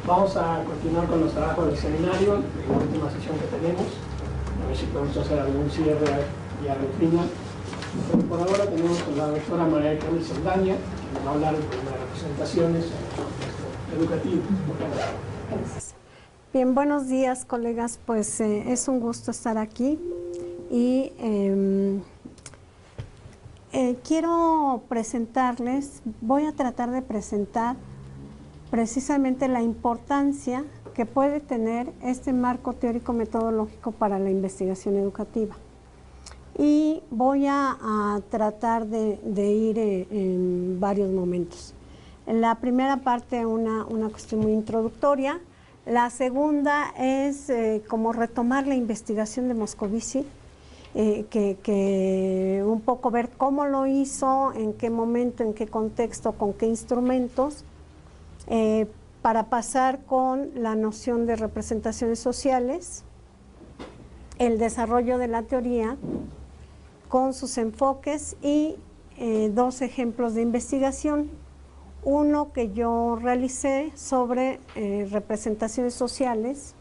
Vamos a continuar con los trabajos del seminario, la última sesión que tenemos, a ver si podemos hacer algún cierre ya al final. Pero por ahora tenemos a la doctora María Carmen Saldaña, que nos va a hablar de las representaciones en el contexto educativo. Bien, buenos días, colegas. Pues es un gusto estar aquí y quiero presentarles, voy a tratar de presentar precisamente la importancia que puede tener este marco teórico metodológico para la investigación educativa. Y voy a tratar de ir en varios momentos. En la primera parte una cuestión muy introductoria, la segunda es como retomar la investigación de Moscovici, que un poco ver cómo lo hizo, en qué momento, en qué contexto, con qué instrumentos, para pasar con la noción de representaciones sociales, el desarrollo de la teoría con sus enfoques y dos ejemplos de investigación. Uno que yo realicé sobre representaciones sociales,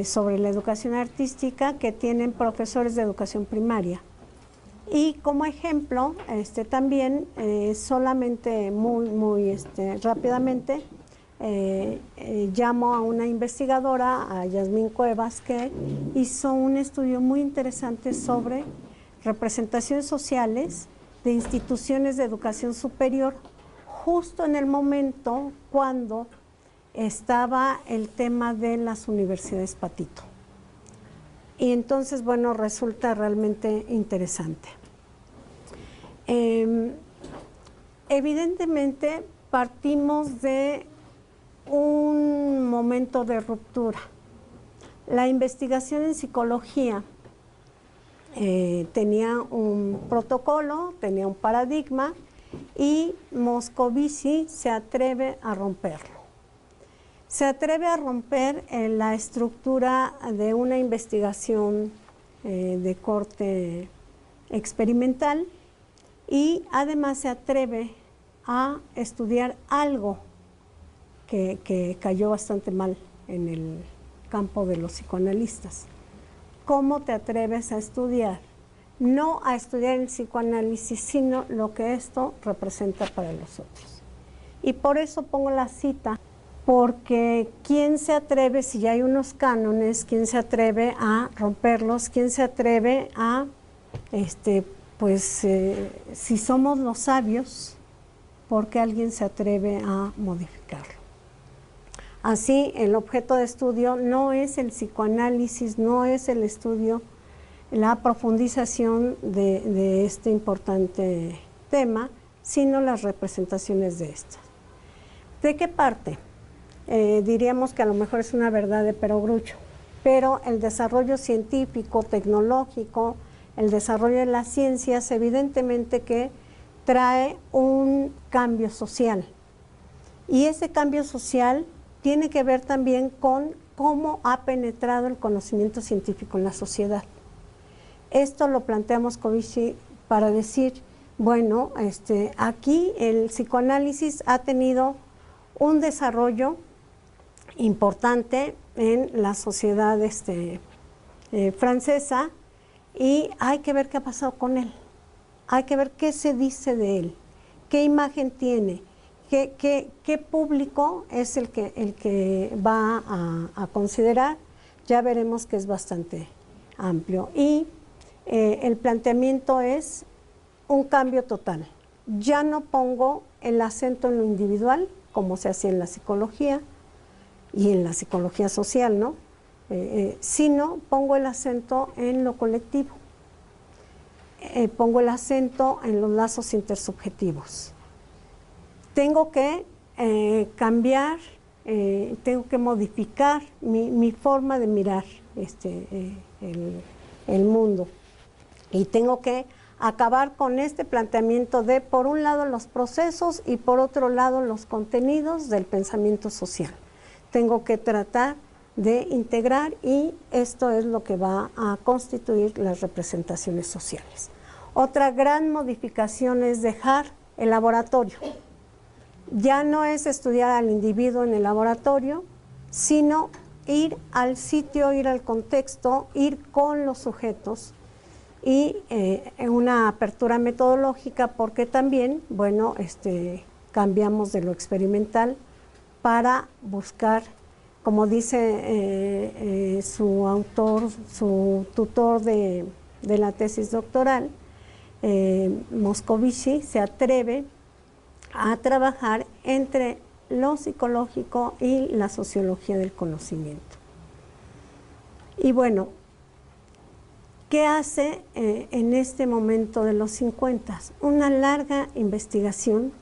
sobre la educación artística que tienen profesores de educación primaria. Y como ejemplo, también, solamente muy rápidamente, llamo a una investigadora, a Yasmín Cuevas, que hizo un estudio muy interesante sobre representaciones sociales de instituciones de educación superior, justo en el momento cuando estaba el tema de las universidades Patito. Y entonces, bueno, resulta realmente interesante. Evidentemente, partimos de un momento de ruptura. La investigación en psicología tenía un protocolo, tenía un paradigma, y Moscovici se atreve a romperlo. Se atreve a romper la estructura de una investigación de corte experimental y además se atreve a estudiar algo que cayó bastante mal en el campo de los psicoanalistas. ¿Cómo te atreves a estudiar? No a estudiar el psicoanálisis, sino lo que esto representa para los otros. Y por eso pongo la cita, porque ¿quién se atreve, si ya hay unos cánones, quién se atreve a romperlos? ¿Quién se atreve a, si somos los sabios, por qué alguien se atreve a modificarlo? Así, el objeto de estudio no es el psicoanálisis, no es el estudio, la profundización de este importante tema, sino las representaciones de estas. ¿De qué parte? Diríamos que a lo mejor es una verdad de perogrullo, pero el desarrollo científico, tecnológico, el desarrollo de las ciencias, evidentemente que trae un cambio social. Y ese cambio social tiene que ver también con cómo ha penetrado el conocimiento científico en la sociedad. Esto lo plantea Moscovici para decir, bueno, aquí el psicoanálisis ha tenido un desarrollo importante en la sociedad francesa y hay que ver qué ha pasado con él, hay que ver qué se dice de él, qué imagen tiene, qué público es el que va a considerar. Ya veremos que es bastante amplio y el planteamiento es un cambio total. Ya no pongo el acento en lo individual, como se hacía en la psicología y en la psicología social, ¿no? Sino pongo el acento en lo colectivo, pongo el acento en los lazos intersubjetivos. Tengo que cambiar tengo que modificar mi forma de mirar el mundo. Y tengo que acabar con este planteamiento de, por un lado, los procesos y por otro lado, los contenidos del pensamiento social. Tengo que tratar de integrar y esto es lo que va a constituir las representaciones sociales. Otra gran modificación es dejar el laboratorio. Ya no es estudiar al individuo en el laboratorio, sino ir al sitio, ir al contexto, ir con los sujetos y en una apertura metodológica, porque también, bueno, cambiamos de lo experimental para buscar, como dice su autor, su tutor de la tesis doctoral, Moscovici, se atreve a trabajar entre lo psicológico y la sociología del conocimiento. Y bueno, ¿qué hace en este momento de los 50? Una larga investigación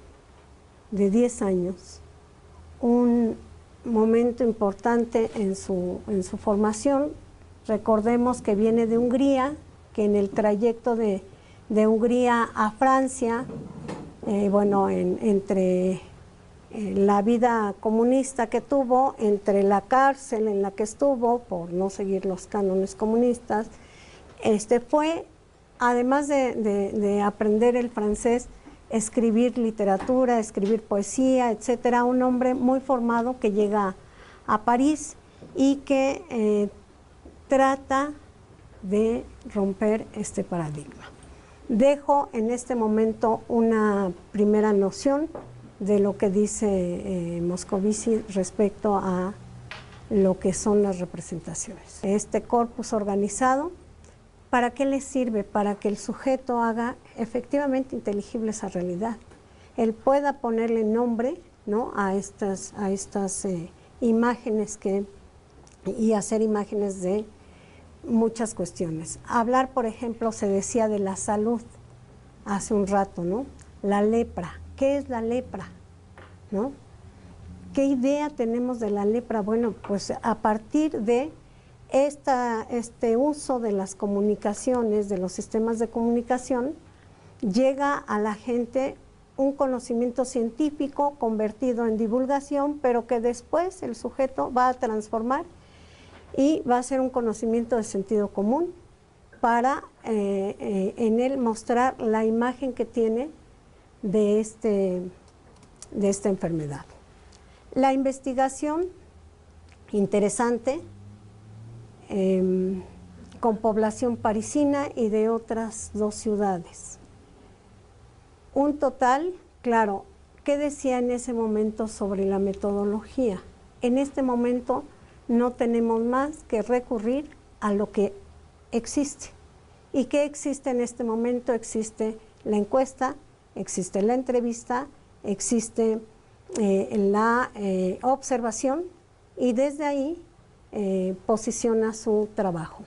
de 10 años, un momento importante en su formación. Recordemos que viene de Hungría, que en el trayecto de Hungría a Francia, bueno, entre la vida comunista que tuvo, entre la cárcel en la que estuvo por no seguir los cánones comunistas, fue, además de aprender el francés, escribir literatura, escribir poesía, etcétera, un hombre muy formado que llega a París y que trata de romper este paradigma. Dejo en este momento una primera noción de lo que dice Moscovici respecto a lo que son las representaciones. Este corpus organizado, ¿para qué le sirve? Para que el sujeto haga efectivamente inteligible esa realidad. Él pueda ponerle nombre, ¿no?, a estas imágenes y hacer imágenes de muchas cuestiones. Hablar, por ejemplo, se decía de la salud hace un rato, ¿no? La lepra. ¿Qué es la lepra? ¿No? ¿Qué idea tenemos de la lepra? Bueno, pues a partir de este uso de las comunicaciones, de los sistemas de comunicación, llega a la gente un conocimiento científico convertido en divulgación, pero que después el sujeto va a transformar y va a ser un conocimiento de sentido común para en él mostrar la imagen que tiene de esta enfermedad. La investigación interesante con población parisina y de otras 2 ciudades. Un total, claro, ¿qué decía en ese momento sobre la metodología? En este momento no tenemos más que recurrir a lo que existe. ¿Y qué existe en este momento? Existe la encuesta, existe la entrevista, existe la observación y desde ahí posiciona su trabajo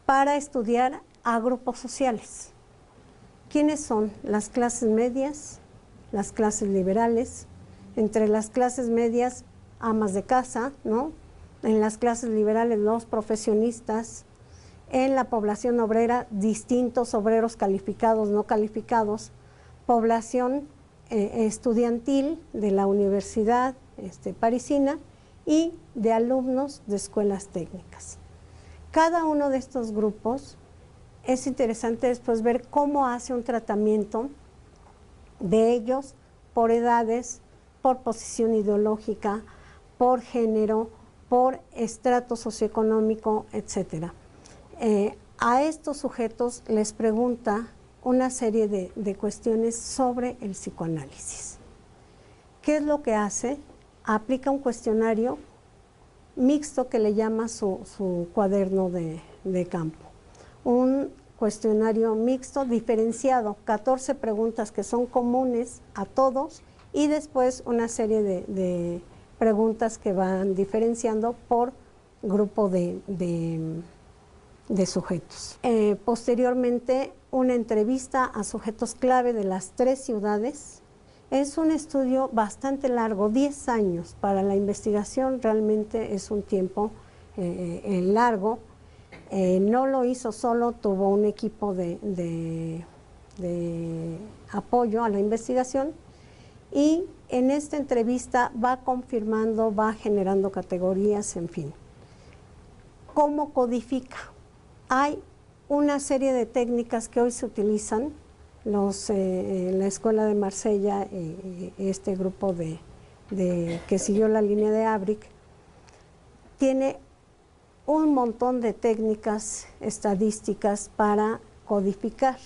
para estudiar a grupos sociales. ¿Quiénes son? Las clases medias, las clases liberales, entre las clases medias, amas de casa, ¿no? En las clases liberales, los profesionistas, en la población obrera, distintos obreros calificados, no calificados, población estudiantil de la universidad parisina y de alumnos de escuelas técnicas. Cada uno de estos grupos es interesante después ver cómo hace un tratamiento de ellos por edades, por posición ideológica, por género, por estrato socioeconómico, etcétera. A estos sujetos les pregunta una serie de cuestiones sobre el psicoanálisis. ¿Qué es lo que hace? Aplica un cuestionario mixto que le llama su cuaderno de campo. Un cuestionario mixto diferenciado, 14 preguntas que son comunes a todos y después una serie de preguntas que van diferenciando por grupo de sujetos. Posteriormente, una entrevista a sujetos clave de las 3 ciudades Es un estudio bastante largo, 10 años. Para la investigación realmente es un tiempo largo. No lo hizo solo, tuvo un equipo de apoyo a la investigación, y en esta entrevista va confirmando, va generando categorías, en fin. ¿Cómo codifica? Hay una serie de técnicas que hoy se utilizan, la Escuela de Marsella, este grupo que siguió la línea de Abric, tiene un montón de técnicas estadísticas para codificar.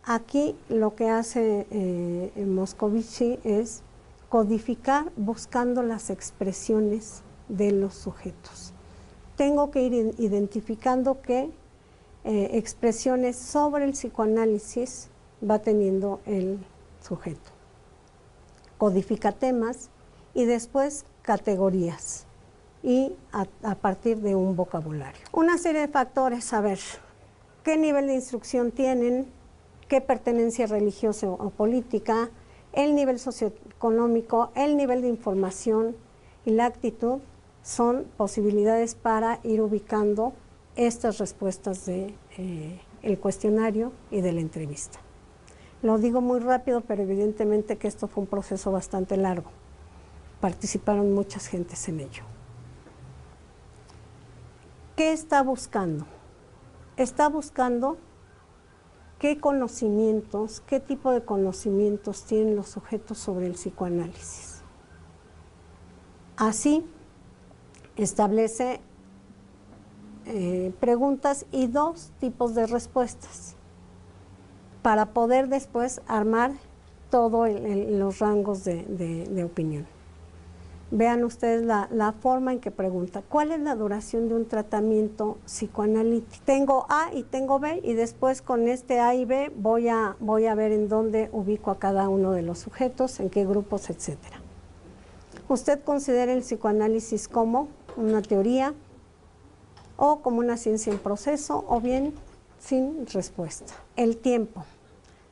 Aquí lo que hace Moscovici es codificar buscando las expresiones de los sujetos. Tengo que ir identificando qué expresiones sobre el psicoanálisis va teniendo el sujeto. Codifica temas y después categorías, y a partir de un vocabulario. Una serie de factores, a ver, qué nivel de instrucción tienen, qué pertenencia religiosa o política, el nivel socioeconómico, el nivel de información y la actitud son posibilidades para ir ubicando estas respuestas del cuestionario y de la entrevista. Lo digo muy rápido, pero evidentemente que esto fue un proceso bastante largo. Participaron muchas gentes en ello. ¿Qué está buscando? Está buscando qué conocimientos, qué tipo de conocimientos tienen los sujetos sobre el psicoanálisis. Así, establece preguntas y 2 tipos de respuestas para poder después armar todos los rangos de opinión. Vean ustedes la forma en que pregunta. ¿Cuál es la duración de un tratamiento psicoanalítico? Tengo A y tengo B, y después con este A y B voy a ver en dónde ubico a cada uno de los sujetos, en qué grupos, etc. ¿Usted considera el psicoanálisis como una teoría o como una ciencia en proceso, o bien sin respuesta? El tiempo.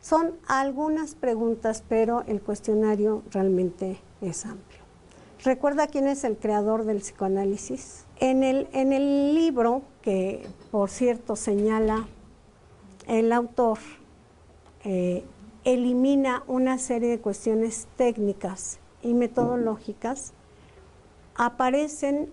Son algunas preguntas, pero el cuestionario realmente es amplio. ¿Recuerda quién es el creador del psicoanálisis? En el libro, que por cierto señala el autor, elimina una serie de cuestiones técnicas y metodológicas, aparecen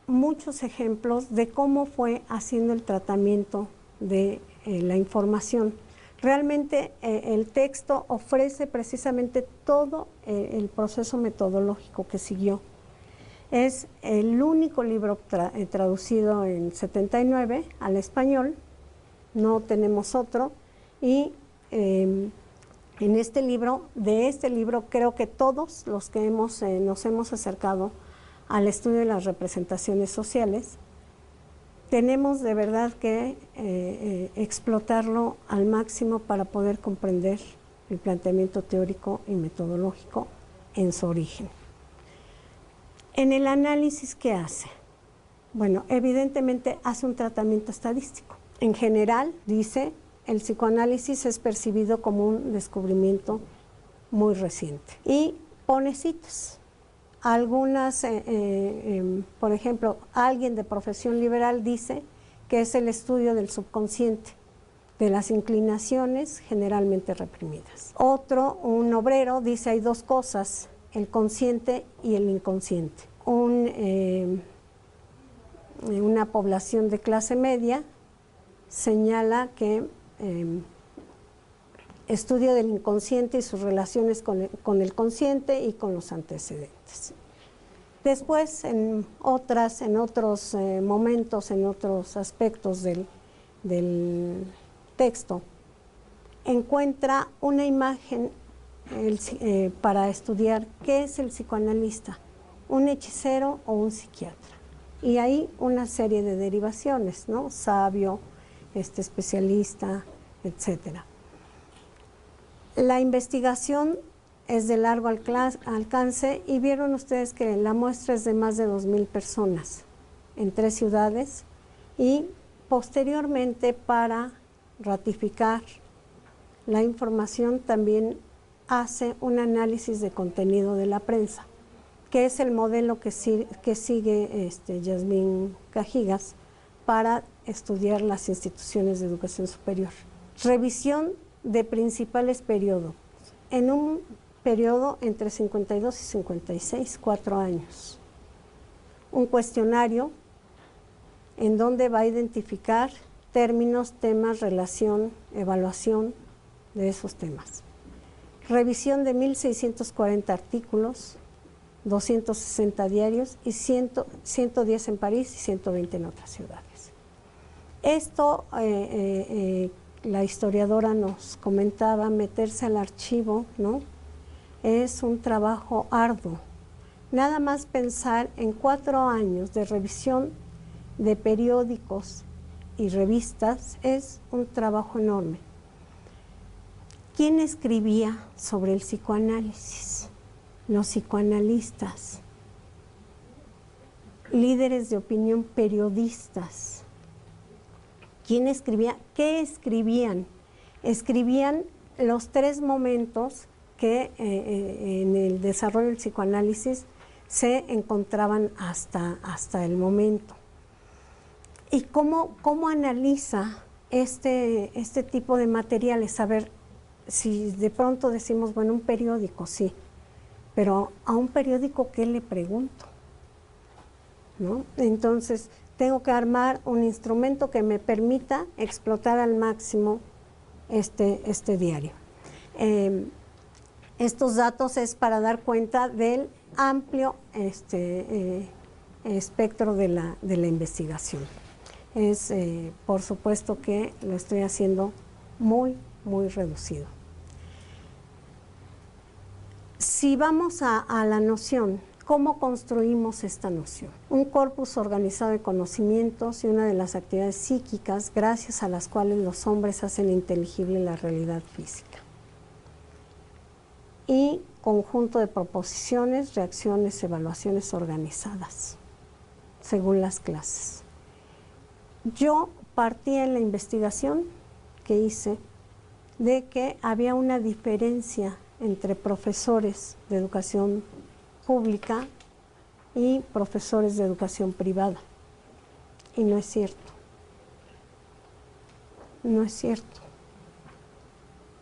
muchos ejemplos de cómo fue haciendo el tratamiento de la información. Realmente el texto ofrece precisamente todo el proceso metodológico que siguió. Es el único libro traducido en 79 al español, no tenemos otro, y en este libro, creo que todos los que nos hemos acercado al estudio de las representaciones sociales, tenemos de verdad que explotarlo al máximo para poder comprender el planteamiento teórico y metodológico en su origen. En el análisis, ¿qué hace? Bueno, evidentemente hace un tratamiento estadístico. En general, dice, el psicoanálisis es percibido como un descubrimiento muy reciente. Y pone citas. Algunas, por ejemplo, alguien de profesión liberal dice que es el estudio del subconsciente, de las inclinaciones generalmente reprimidas. Otro, un obrero, dice hay 2 cosas, el consciente y el inconsciente. Una población de clase media señala que estudio del inconsciente y sus relaciones con el consciente y con los antecedentes. Después, en otros momentos, en otros aspectos del texto, encuentra una imagen para estudiar qué es el psicoanalista, un hechicero o un psiquiatra. Y hay una serie de derivaciones, ¿no? Sabio, especialista, etcétera. La investigación es de largo alcance, y vieron ustedes que la muestra es de más de 2,000 personas en 3 ciudades, y posteriormente, para ratificar la información, también hace un análisis de contenido de la prensa, que es el modelo que sigue Yasmín Cajigas para estudiar las instituciones de educación superior. Revisión de principales periodos. En un periodo entre 52 y 56, 4 años. Un cuestionario en donde va a identificar términos, temas, relación, evaluación de esos temas. Revisión de 1.640 artículos, 260 diarios y 110 en París y 120 en otras ciudades. Esto, la historiadora nos comentaba, meterse al archivo, ¿no? Es un trabajo arduo. Nada más pensar en 4 años de revisión de periódicos y revistas es un trabajo enorme. ¿Quién escribía sobre el psicoanálisis? Los psicoanalistas, líderes de opinión, periodistas. ¿Quién escribía? ¿Qué escribían? Escribían los 3 momentos que en el desarrollo del psicoanálisis se encontraban hasta el momento. ¿Y cómo analiza este tipo de materiales? A ver, si de pronto decimos, bueno, un periódico, sí, pero a un periódico, ¿qué le pregunto? ¿No? Entonces, tengo que armar un instrumento que me permita explotar al máximo este diario. Estos datos es para dar cuenta del amplio espectro de la investigación. Es, por supuesto que lo estoy haciendo muy, muy reducido. Si vamos a la noción, ¿cómo construimos esta noción? Un corpus organizado de conocimientos y una de las actividades psíquicas gracias a las cuales los hombres hacen inteligible la realidad física. Y conjunto de proposiciones, reacciones, evaluaciones organizadas, según las clases. Yo partí en la investigación que hice de que había una diferencia entre profesores de educación pública y profesores de educación privada. Y no es cierto. No es cierto.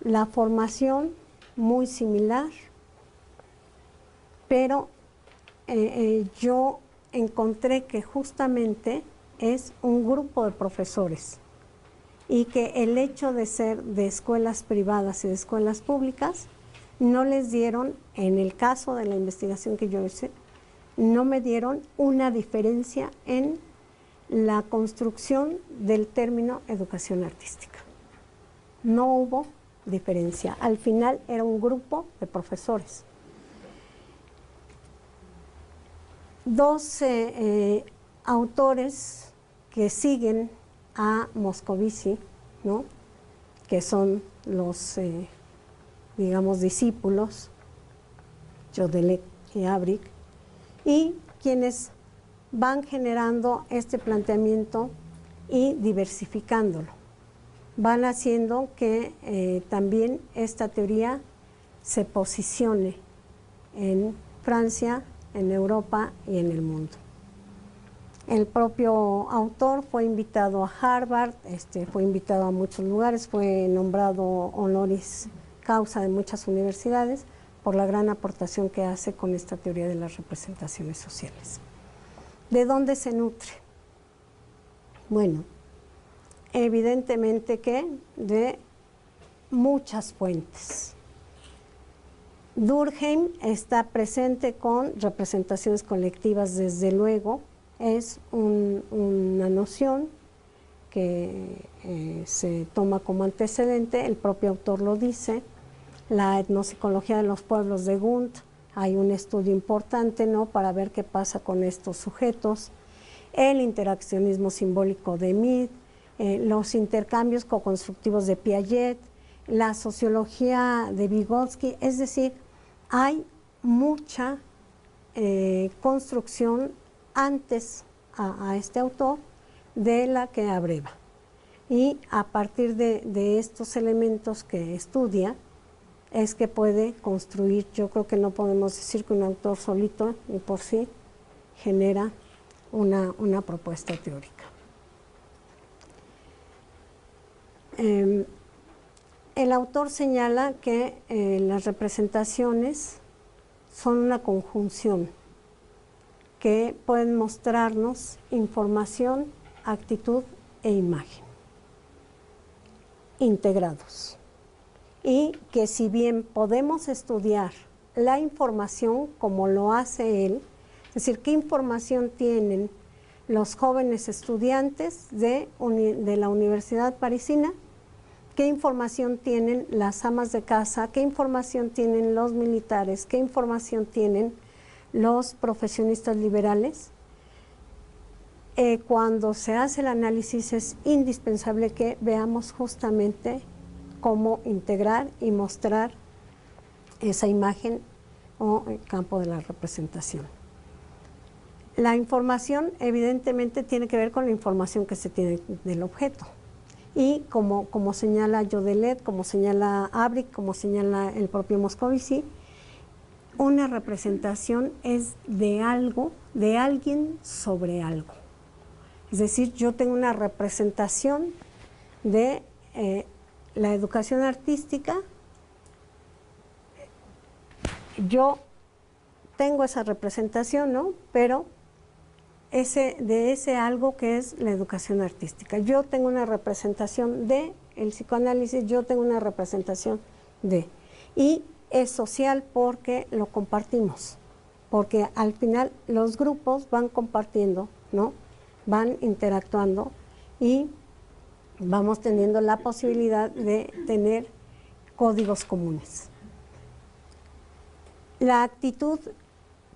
La formación muy similar, pero yo encontré que justamente es un grupo de profesores y que el hecho de ser de escuelas privadas y de escuelas públicas no les dieron, en el caso de la investigación que yo hice, no me dieron una diferencia en la construcción del término educación artística. No hubo diferencia. Al final era un grupo de profesores. 2 autores que siguen a Moscovici, ¿no? Que son los, digamos, discípulos, Jodelec y Abric, y quienes van generando este planteamiento y diversificándolo. Van haciendo que también esta teoría se posicione en Francia, en Europa y en el mundo. El propio autor fue invitado a Harvard, fue invitado a muchos lugares, fue nombrado honoris causa de muchas universidades por la gran aportación que hace con esta teoría de las representaciones sociales. ¿De dónde se nutre? Bueno, evidentemente que de muchas fuentes. Durkheim está presente con representaciones colectivas, desde luego, es una noción que se toma como antecedente, el propio autor lo dice. La etnopsicología de los pueblos de Gunt, hay un estudio importante, ¿no?, para ver qué pasa con estos sujetos. El interaccionismo simbólico de Mead, los intercambios coconstructivos de Piaget, la sociología de Vygotsky, es decir, hay mucha construcción antes a este autor de la que abreva. Y a partir de estos elementos que estudia, es que puede construir. Yo creo que no podemos decir que un autor solito y por sí genera una propuesta teórica. El autor señala que las representaciones son una conjunción que pueden mostrarnos información, actitud e imagen, integrados. Y que si bien podemos estudiar la información como lo hace él, es decir, qué información tienen los jóvenes estudiantes de la Universidad Parisina, qué información tienen las amas de casa, qué información tienen los militares, qué información tienen los profesionistas liberales. Cuando se hace el análisis es indispensable que veamos justamente cómo integrar y mostrar esa imagen o el campo de la representación. La información evidentemente tiene que ver con la información que se tiene del objeto. Y como señala Jodelet, como señala Abric, como señala el propio Moscovici, una representación es de algo, de alguien sobre algo. Es decir, yo tengo una representación de la educación artística, yo tengo esa representación, ¿no? Pero de ese algo que es la educación artística. Yo tengo una representación de el psicoanálisis, yo tengo una representación de. Y es social porque lo compartimos, porque al final los grupos van compartiendo, ¿no? Van interactuando y vamos teniendo la posibilidad de tener códigos comunes. La actitud,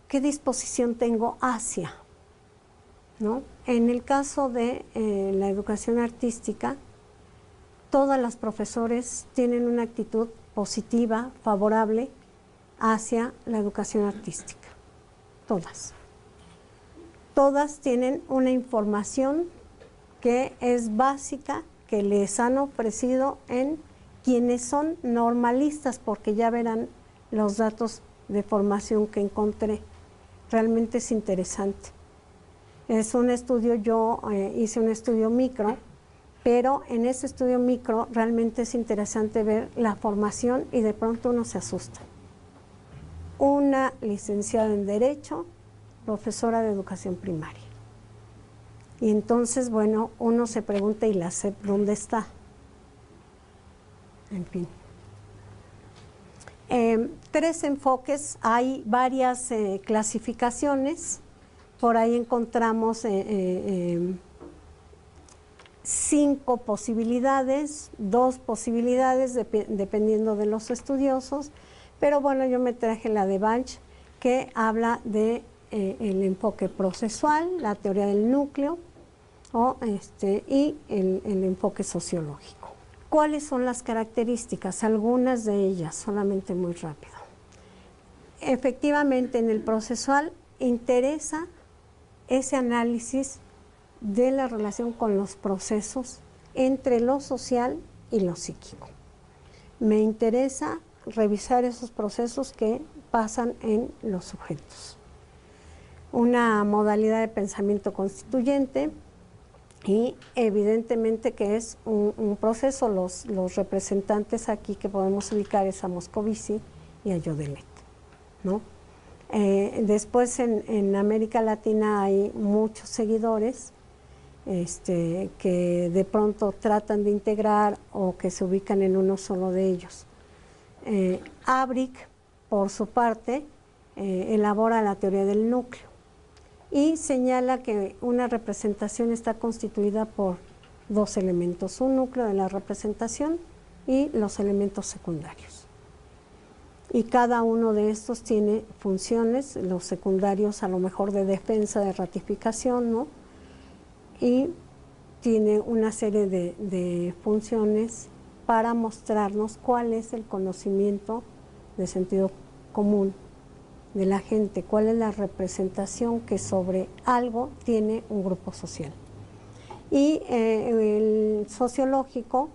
¿qué disposición tengo hacia? ¿No? En el caso de la educación artística, todas las profesores tienen una actitud positiva, favorable hacia la educación artística. Todas. Todas tienen una información que es básica, que les han ofrecido en quienes son normalistas, porque ya verán los datos de formación que encontré. Realmente es interesante. Es un estudio, yo hice un estudio micro, pero en ese estudio micro realmente es interesante ver la formación y de pronto uno se asusta. Una licenciada en Derecho, profesora de educación primaria. Y entonces, bueno, uno se pregunta, ¿y la SEP dónde está? En fin. 3 enfoques, hay varias clasificaciones. Por ahí encontramos 5 posibilidades, 2 posibilidades dependiendo de los estudiosos, pero bueno, yo me traje la de Banch, que habla de el enfoque procesual, la teoría del núcleo y el enfoque sociológico. ¿Cuáles son las características? Algunas de ellas, solamente muy rápido. Efectivamente, en el procesual interesa ese análisis de la relación con los procesos entre lo social y lo psíquico. Me interesa revisar esos procesos que pasan en los sujetos. Una modalidad de pensamiento constituyente y evidentemente que es un proceso, los representantes aquí que podemos ubicar es a Moscovici y a Jodelet, ¿no? Después en América Latina hay muchos seguidores que de pronto tratan de integrar o que se ubican en uno solo de ellos. Abric, por su parte, elabora la teoría del núcleo y señala que una representación está constituida por 2 elementos, un núcleo de la representación y los elementos secundarios. Y cada uno de estos tiene funciones, los secundarios a lo mejor de defensa, de ratificación, ¿no? Y tiene una serie de funciones para mostrarnos cuál es el conocimiento de sentido común de la gente, cuál es la representación que sobre algo tiene un grupo social. Y el sociológico,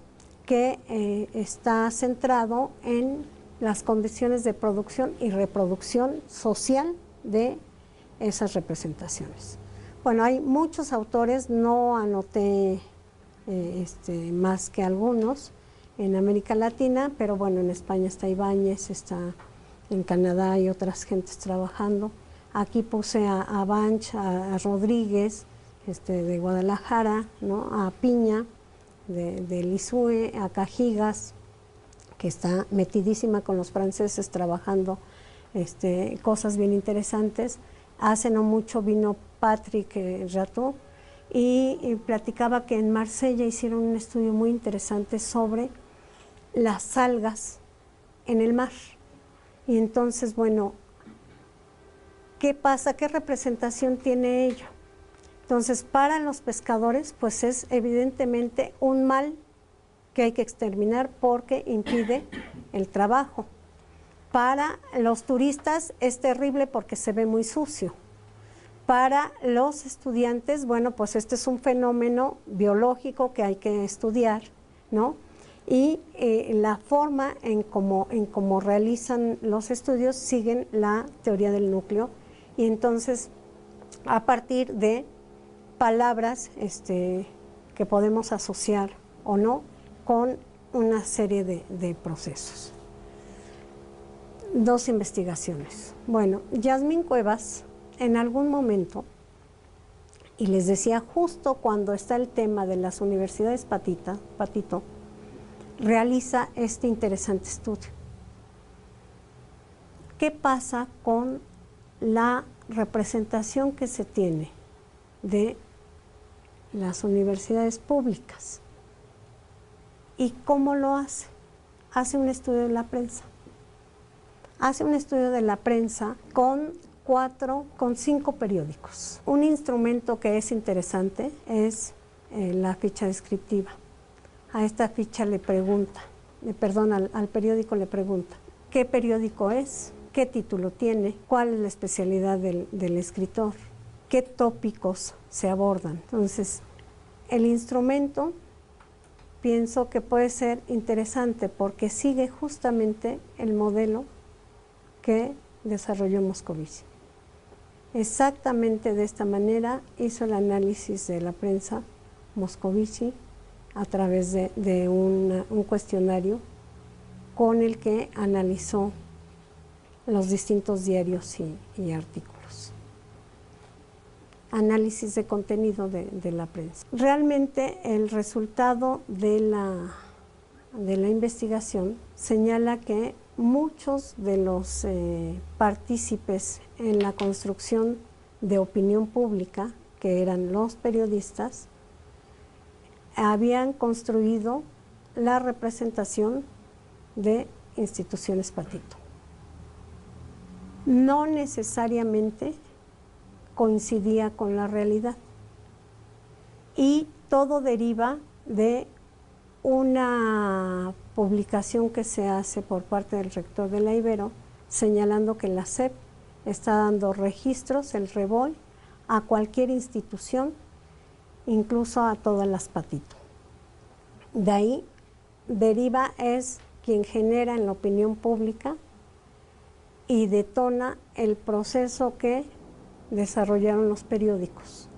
que está centrado en las condiciones de producción y reproducción social de esas representaciones. Bueno, hay muchos autores, no anoté más que algunos en América Latina, pero bueno, en España está Ibáñez, está en Canadá hay otras gentes trabajando. Aquí puse a Banch, a Rodríguez, de Guadalajara, ¿no? A Piña, de Lisieux, a Cajigas, que está metidísima con los franceses trabajando cosas bien interesantes. Hace no mucho vino Patrick Rateau y platicaba que en Marsella hicieron un estudio muy interesante sobre las algas en el mar. Y entonces, bueno, ¿qué pasa? ¿Qué representación tiene ello? Entonces, para los pescadores, pues es evidentemente un mal que hay que exterminar porque impide el trabajo. Para los turistas es terrible porque se ve muy sucio. Para los estudiantes, bueno, pues este es un fenómeno biológico que hay que estudiar, ¿no? Y la forma en cómo realizan los estudios siguen la teoría del núcleo y entonces a partir de palabras que podemos asociar o no con una serie de procesos. Dos investigaciones. Bueno, Yasmín Cuevas en algún momento, y les decía justo cuando está el tema de las universidades Patito, realiza este interesante estudio. ¿Qué pasa con la representación que se tiene de las universidades públicas? ¿Y cómo lo hace? Hace un estudio de la prensa. Hace un estudio de la prensa con 5 periódicos. Un instrumento que es interesante es la ficha descriptiva. A esta ficha le pregunta, al periódico le pregunta, ¿qué periódico es? ¿Qué título tiene? ¿Cuál es la especialidad del escritor? ¿Qué tópicos se abordan? Entonces, el instrumento pienso que puede ser interesante porque sigue justamente el modelo que desarrolló Moscovici. Exactamente de esta manera hizo el análisis de la prensa Moscovici a través de un cuestionario con el que analizó los distintos diarios y artículos. Análisis de contenido de la prensa. Realmente el resultado de la investigación señala que muchos de los partícipes en la construcción de opinión pública, que eran los periodistas, habían construido la representación de instituciones Patito. No necesariamente coincidía con la realidad y todo deriva de una publicación que se hace por parte del rector de la Ibero señalando que la SEP está dando registros, el REBOI, a cualquier institución, incluso a todas las Patito. De ahí deriva es quien genera en la opinión pública y detona el proceso que desarrollaron los periódicos.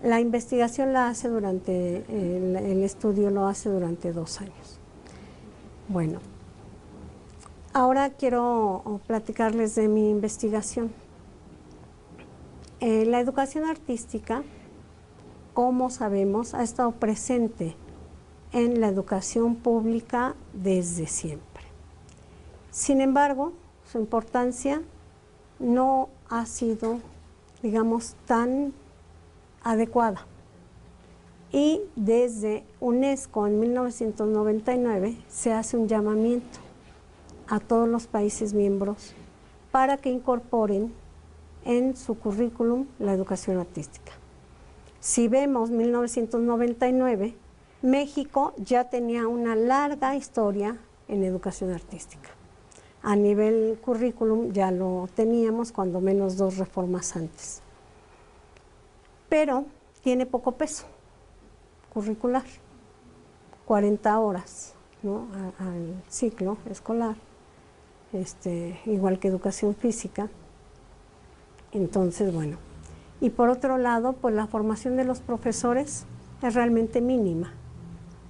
La investigación la hace durante, el estudio lo hace durante 2 años. Bueno, ahora quiero platicarles de mi investigación. La educación artística, como sabemos, ha estado presente en la educación pública desde siempre. Sin embargo, su importancia no ha sido, digamos, tan adecuada. Y desde UNESCO en 1999 se hace un llamamiento a todos los países miembros para que incorporen en su currículum la educación artística. Si vemos 1999, México ya tenía una larga historia en educación artística. A nivel currículum ya lo teníamos, cuando menos 2 reformas antes. Pero tiene poco peso curricular, 40 horas, ¿no?, al ciclo escolar. igual que educación física. Entonces, bueno. Y por otro lado, pues la formación de los profesores es realmente mínima,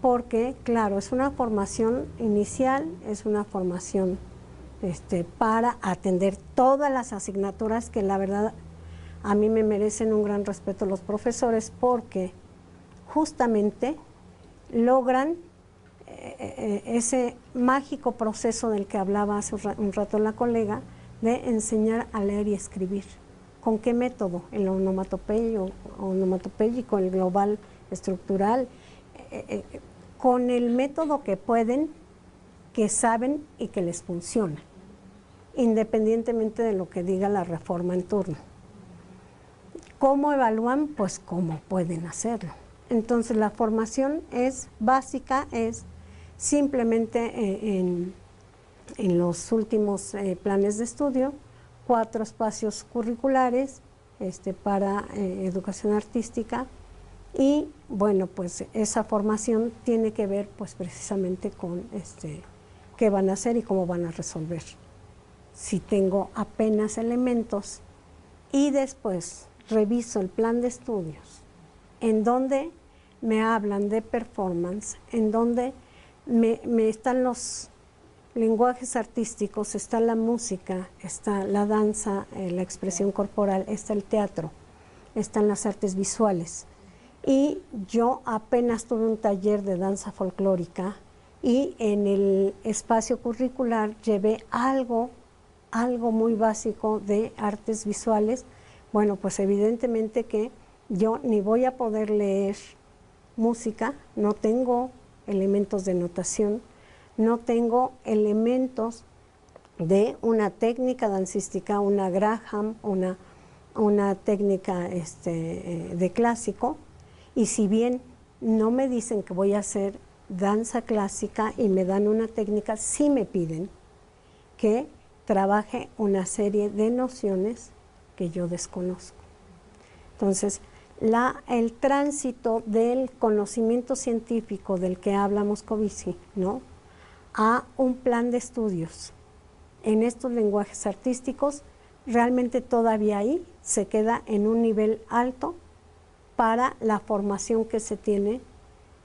porque, claro, es una formación inicial, es una formación para atender todas las asignaturas que la verdad a mí me merecen un gran respeto los profesores, porque justamente logran ese mágico proceso del que hablaba hace un rato la colega, de enseñar a leer y escribir. ¿Con qué método? El onomatopéyico, el global estructural, con el método que pueden, que saben y que les funciona, independientemente de lo que diga la reforma en turno. ¿Cómo evalúan? Pues cómo pueden hacerlo. Entonces la formación es básica, es simplemente en los últimos planes de estudio, 4 espacios curriculares para educación artística, y bueno, pues esa formación tiene que ver pues precisamente con qué van a hacer y cómo van a resolver. Si tengo apenas elementos y después reviso el plan de estudios en donde me hablan de performance, en donde me están los lenguajes artísticos, está la música, está la danza, la expresión corporal, está el teatro, están las artes visuales. Y yo apenas tuve un taller de danza folclórica y en el espacio curricular llevé algo muy básico de artes visuales. Bueno, pues evidentemente que yo ni voy a poder leer música, no tengo elementos de notación, no tengo elementos de una técnica dancística, una Graham, una técnica de clásico, y si bien no me dicen que voy a hacer danza clásica y me dan una técnica, sí me piden que trabaje una serie de nociones que yo desconozco. Entonces, el tránsito del conocimiento científico del que habla Moscovici, ¿no?, a un plan de estudios en estos lenguajes artísticos, realmente todavía ahí se queda en un nivel alto para la formación que se tiene,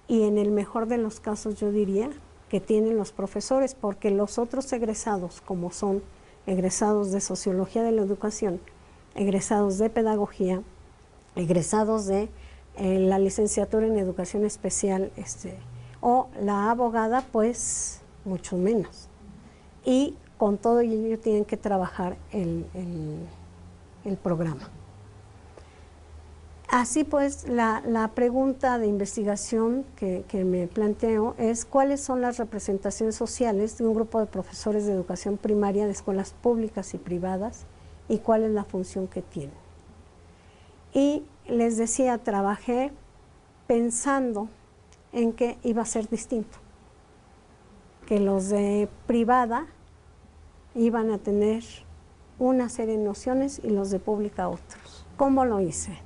y en el mejor de los casos yo diría que tienen los profesores, porque los otros egresados, como son egresados de Sociología de la Educación, egresados de Pedagogía, egresados de la licenciatura en Educación Especial, o la abogada, pues mucho menos. Y con todo ello tienen que trabajar el programa. Así pues, la pregunta de investigación que me planteo es: ¿cuáles son las representaciones sociales de un grupo de profesores de educación primaria de escuelas públicas y privadas, y cuál es la función que tienen? Y les decía, trabajé pensando en que iba a ser distinto, que los de privada iban a tener una serie de nociones y los de pública otros. ¿Cómo lo hice?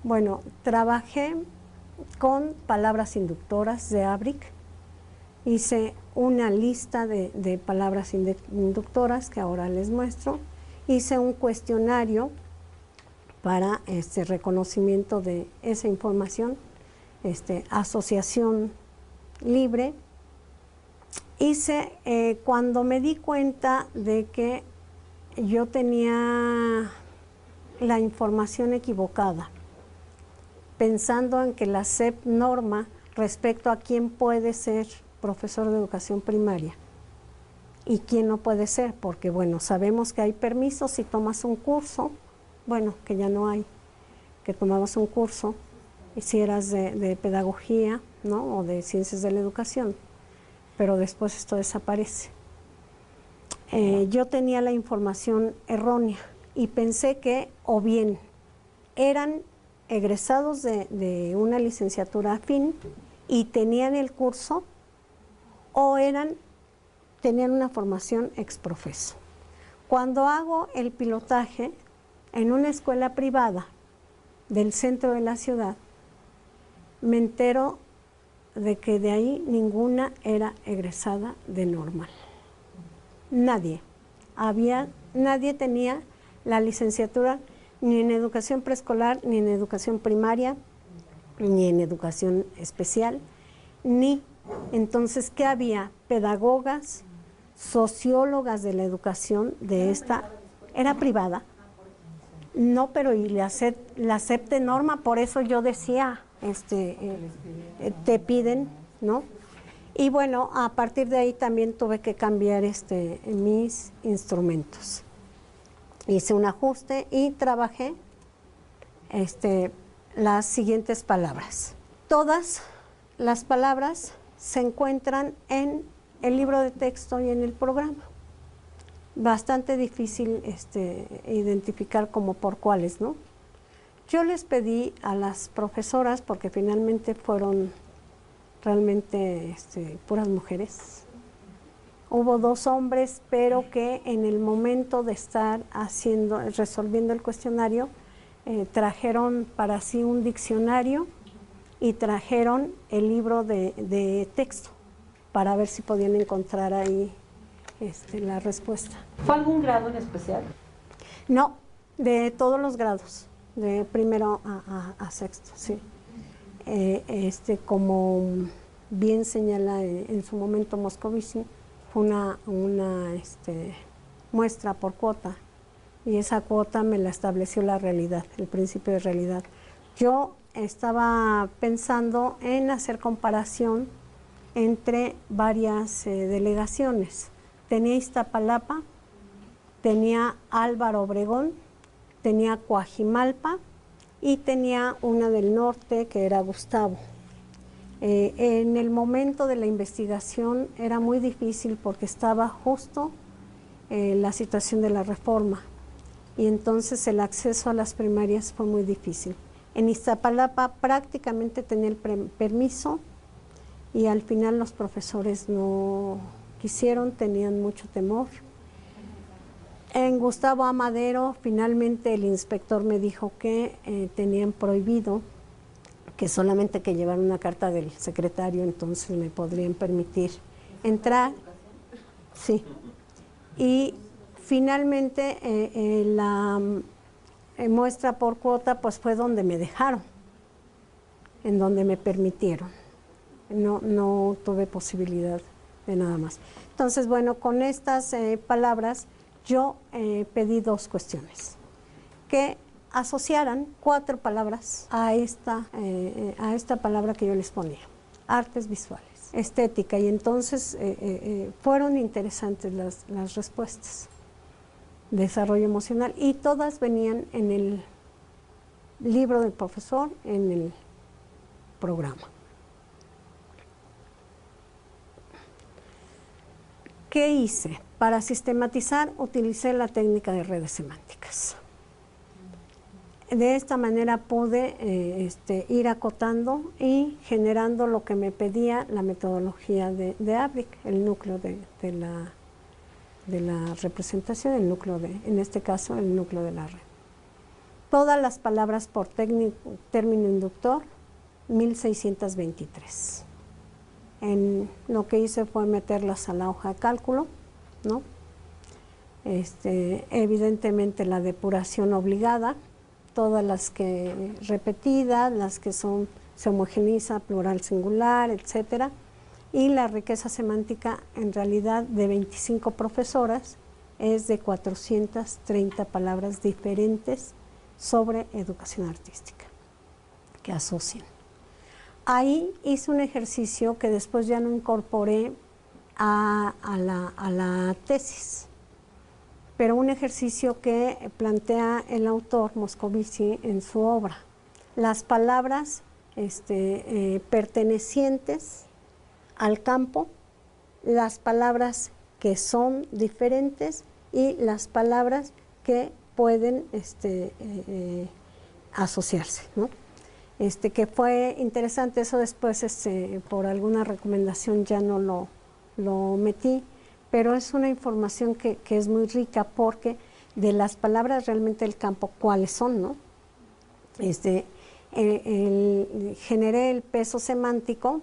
Bueno, trabajé con palabras inductoras de Abric, hice una lista de palabras inductoras que ahora les muestro, hice un cuestionario para reconocimiento de esa información, asociación libre. Hice, cuando me di cuenta de que yo tenía la información equivocada, pensando en que la SEP norma respecto a quién puede ser profesor de educación primaria y quién no puede ser, porque bueno, sabemos que hay permisos si tomas un curso, bueno, que ya no hay, que tomabas un curso y si eras de pedagogía, ¿no?, o de ciencias de la educación, pero después esto desaparece. Yo tenía la información errónea y pensé que o bien eran egresados de una licenciatura afín y tenían el curso, o tenían una formación ex profeso. Cuando hago el pilotaje en una escuela privada del centro de la ciudad, me entero de que de ahí ninguna era egresada de normal. Nadie. nadie tenía la licenciatura ni en educación preescolar, ni en educación primaria, ni en educación especial, entonces, ¿qué había? Pedagogas, sociólogas de la educación de esta, era privada, no, pero y la acepte norma, por eso yo decía, te piden, ¿no? Y bueno, a partir de ahí también tuve que cambiar mis instrumentos. Hice un ajuste y trabajé las siguientes palabras. Todas las palabras se encuentran en el libro de texto y en el programa. Bastante difícil identificar como por cuáles, ¿no? Yo les pedí a las profesoras, porque finalmente fueron realmente puras mujeres. Hubo 2 hombres, pero que en el momento de estar resolviendo el cuestionario, trajeron para sí un diccionario y trajeron el libro de texto para ver si podían encontrar ahí la respuesta. ¿Fue algún grado en especial? No, de todos los grados, de primero a sexto, sí. Como bien señala en su momento Moscovici, fue una muestra por cuota, y esa cuota me la estableció la realidad, el principio de realidad. Yo estaba pensando en hacer comparación entre varias delegaciones. Tenía Iztapalapa, tenía Álvaro Obregón, tenía Coajimalpa y tenía una del norte que era Gustavo. En el momento de la investigación era muy difícil porque estaba justo la situación de la reforma, y entonces el acceso a las primarias fue muy difícil. En Iztapalapa prácticamente tenía el permiso, y al final los profesores no quisieron, tenían mucho temor. En Gustavo Amadero finalmente el inspector me dijo que tenían prohibido, que solamente que llevar una carta del secretario, entonces me podrían permitir entrar. Sí. Y finalmente la muestra por cuota pues fue donde me dejaron, en donde me permitieron. No tuve posibilidad de nada más. Entonces, bueno, con estas palabras yo pedí 2 cuestiones: que asociaran 4 palabras a esta palabra que yo les ponía: artes visuales, estética, y entonces fueron interesantes las respuestas. Desarrollo emocional, y todas venían en el libro del profesor, en el programa. ¿Qué hice? Para sistematizar, utilicé la técnica de redes semánticas. De esta manera pude ir acotando y generando lo que me pedía la metodología de ABRIC, el núcleo de la representación, el núcleo en este caso, el núcleo de la red. Todas las palabras por término inductor, 1623. Lo que hice fue meterlas a la hoja de cálculo, ¿no? Evidentemente la depuración obligada, todas las que repetidas, las que se homogeneiza, plural, singular, etcétera, y la riqueza semántica en realidad de 25 profesoras es de 430 palabras diferentes sobre educación artística que asocian. Ahí hice un ejercicio que después ya no incorporé a la tesis, pero un ejercicio que plantea el autor Moscovici en su obra. Las palabras pertenecientes al campo, las palabras que son diferentes y las palabras que pueden asociarse, ¿no? Que fue interesante. Eso después por alguna recomendación ya no lo metí, pero es una información que es muy rica, porque de las palabras realmente del campo, ¿cuáles son, no? Generé el peso semántico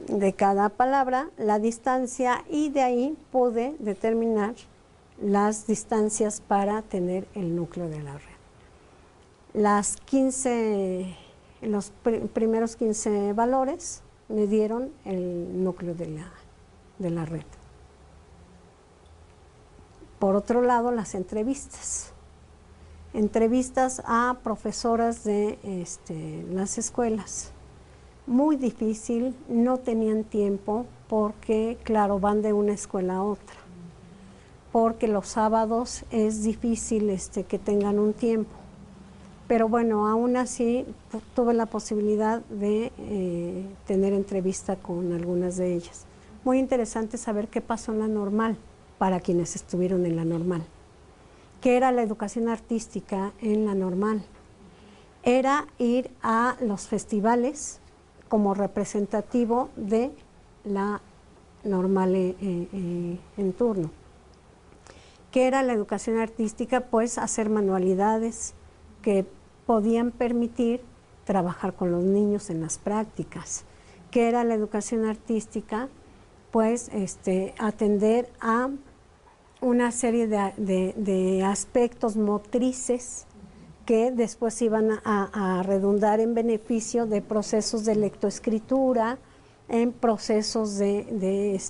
de cada palabra, la distancia, y de ahí pude determinar las distancias para tener el núcleo de la red. Los primeros 15 valores me dieron el núcleo de la red. Por otro lado, las entrevistas. Entrevistas a profesoras de las escuelas. Muy difícil, no tenían tiempo porque, claro, van de una escuela a otra. Porque los sábados es difícil que tengan un tiempo. Pero bueno, aún así tuve la posibilidad de tener entrevista con algunas de ellas. Muy interesante saber qué pasó en la normal para quienes estuvieron en la normal. ¿Qué era la educación artística en la normal? Era ir a los festivales como representativo de la normal en turno. ¿Qué era la educación artística? Pues hacer manualidades que podían permitir trabajar con los niños en las prácticas. ¿Qué era la educación artística? Pues atender a una serie de aspectos motrices que después iban a redundar en beneficio de procesos de lectoescritura, en procesos de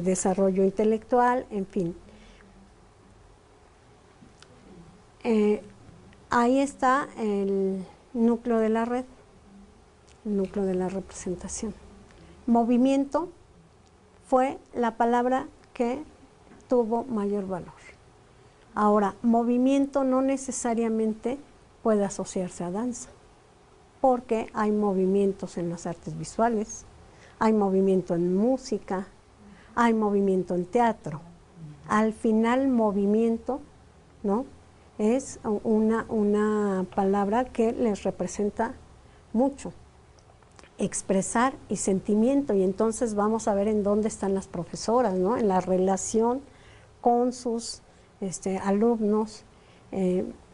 desarrollo intelectual, en fin. Ahí está el núcleo de la red, el núcleo de la representación. Movimiento fue la palabra que tuvo mayor valor. Ahora, movimiento no necesariamente puede asociarse a danza, porque hay movimientos en las artes visuales, hay movimiento en música, hay movimiento en teatro. Al final, movimiento, ¿no?, es una palabra que les representa mucho. Expresar y sentimiento, y entonces vamos a ver en dónde están las profesoras, ¿no?, en la relación con sus alumnos,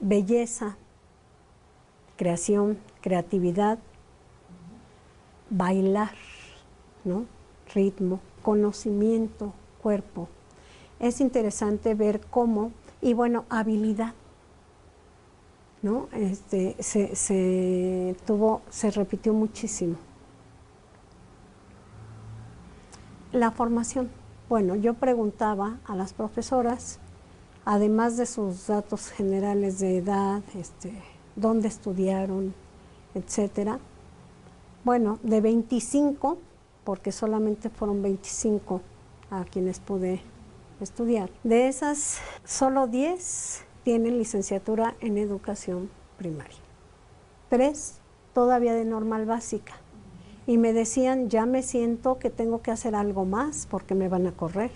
belleza, creación, creatividad, bailar, ¿no?, ritmo, conocimiento, cuerpo. Es interesante ver cómo, y bueno, habilidad, ¿no?, se repitió muchísimo. La formación. Bueno, yo preguntaba a las profesoras, además de sus datos generales de edad, dónde estudiaron, etcétera. Bueno, de 25, porque solamente fueron 25 a quienes pude estudiar. De esas, solo 10 tienen licenciatura en educación primaria. 3 todavía de normal básica. Y me decían, ya me siento que tengo que hacer algo más porque me van a correr.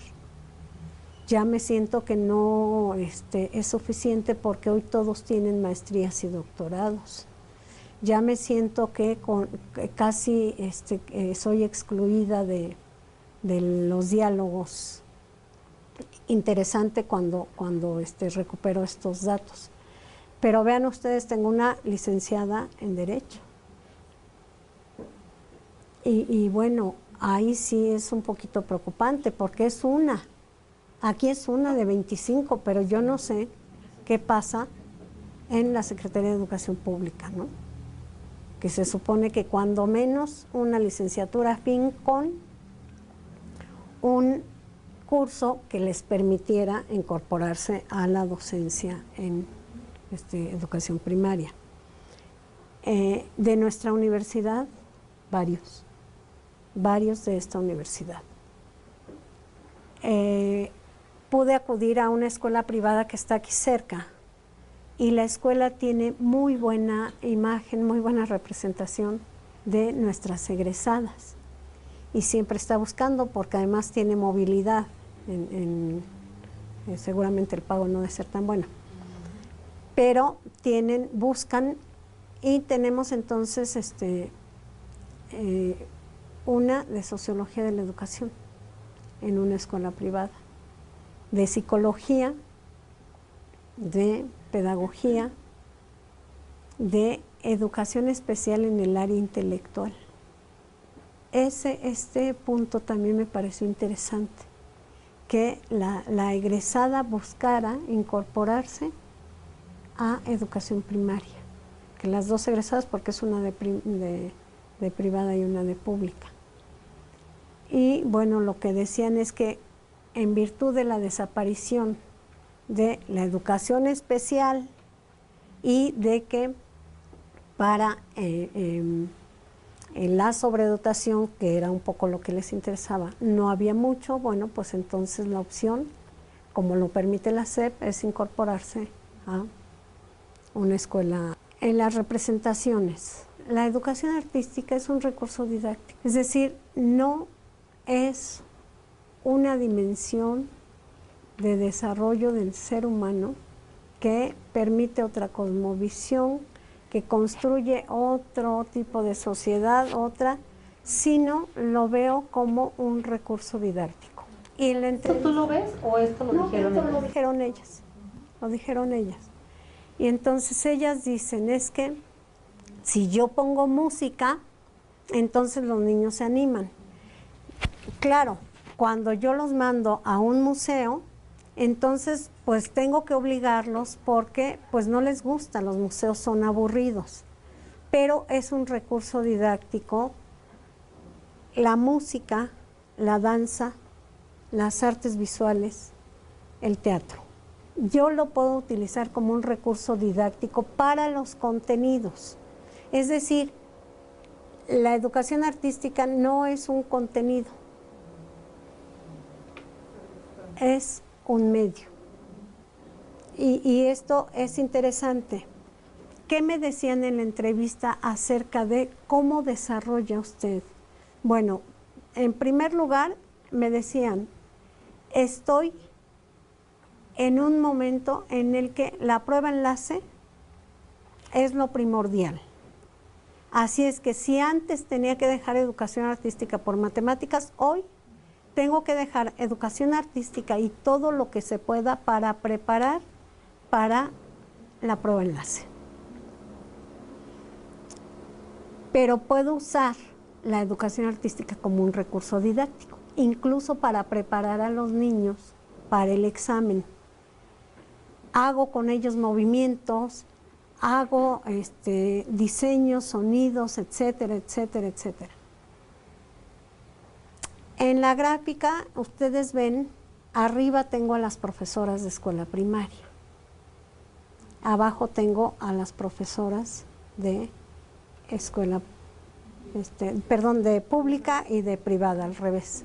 Ya me siento que no es suficiente porque hoy todos tienen maestrías y doctorados. Ya me siento que casi soy excluida de los diálogos. Interesante cuando recupero estos datos. Pero vean ustedes, tengo una licenciada en Derecho. Y bueno, ahí sí es un poquito preocupante porque es una. Aquí es una de 25, pero yo no sé qué pasa en la Secretaría de Educación Pública, ¿no?, que se supone que cuando menos una licenciatura afín con un curso que les permitiera incorporarse a la docencia en educación primaria. De nuestra universidad, varios de esta universidad. Pude acudir a una escuela privada que está aquí cerca y la escuela tiene muy buena imagen, muy buena representación de nuestras egresadas y siempre está buscando porque además tiene movilidad, seguramente el pago no debe ser tan bueno, pero buscan y tenemos entonces una de sociología de la educación en una escuela privada, de psicología, de pedagogía, de educación especial en el área intelectual. Este punto también me pareció interesante, que la egresada buscara incorporarse a educación primaria, que las dos egresadas, porque es una de privada y una de pública. Y bueno, lo que decían es que en virtud de la desaparición de la educación especial y de que para la sobredotación, que era un poco lo que les interesaba, no había mucho, bueno, pues entonces la opción, como lo permite la SEP, es incorporarse a una escuela. En las representaciones, la educación artística es un recurso didáctico, es decir, no es una dimensión de desarrollo del ser humano que permite otra cosmovisión, que construye otro tipo de sociedad, sino lo veo como un recurso didáctico. Y ¿Tú lo ves o esto lo dijeron ellas? Lo dijeron ellas. Y entonces ellas dicen, es que si yo pongo música, entonces los niños se animan. Claro, cuando yo los mando a un museo, entonces pues tengo que obligarlos porque pues no les gusta, los museos son aburridos, pero es un recurso didáctico. La música, la danza, las artes visuales, el teatro. Yo lo puedo utilizar como un recurso didáctico para los contenidos. Es decir, la educación artística no es un contenido, es un medio. Y esto es interesante. ¿Qué me decían en la entrevista acerca de cómo desarrolla usted? Bueno, en primer lugar me decían, estoy en un momento en el que la prueba enlace es lo primordial. Así es que si antes tenía que dejar educación artística por matemáticas, hoy tengo que dejar educación artística y todo lo que se pueda para preparar para la prueba enlace. Pero puedo usar la educación artística como un recurso didáctico, incluso para preparar a los niños para el examen. Hago con ellos movimientos, hago diseños, sonidos, etcétera, etcétera, etcétera. En la gráfica, ustedes ven, arriba tengo a las profesoras de escuela primaria. Abajo tengo a las profesoras de escuela, de pública y de privada, al revés.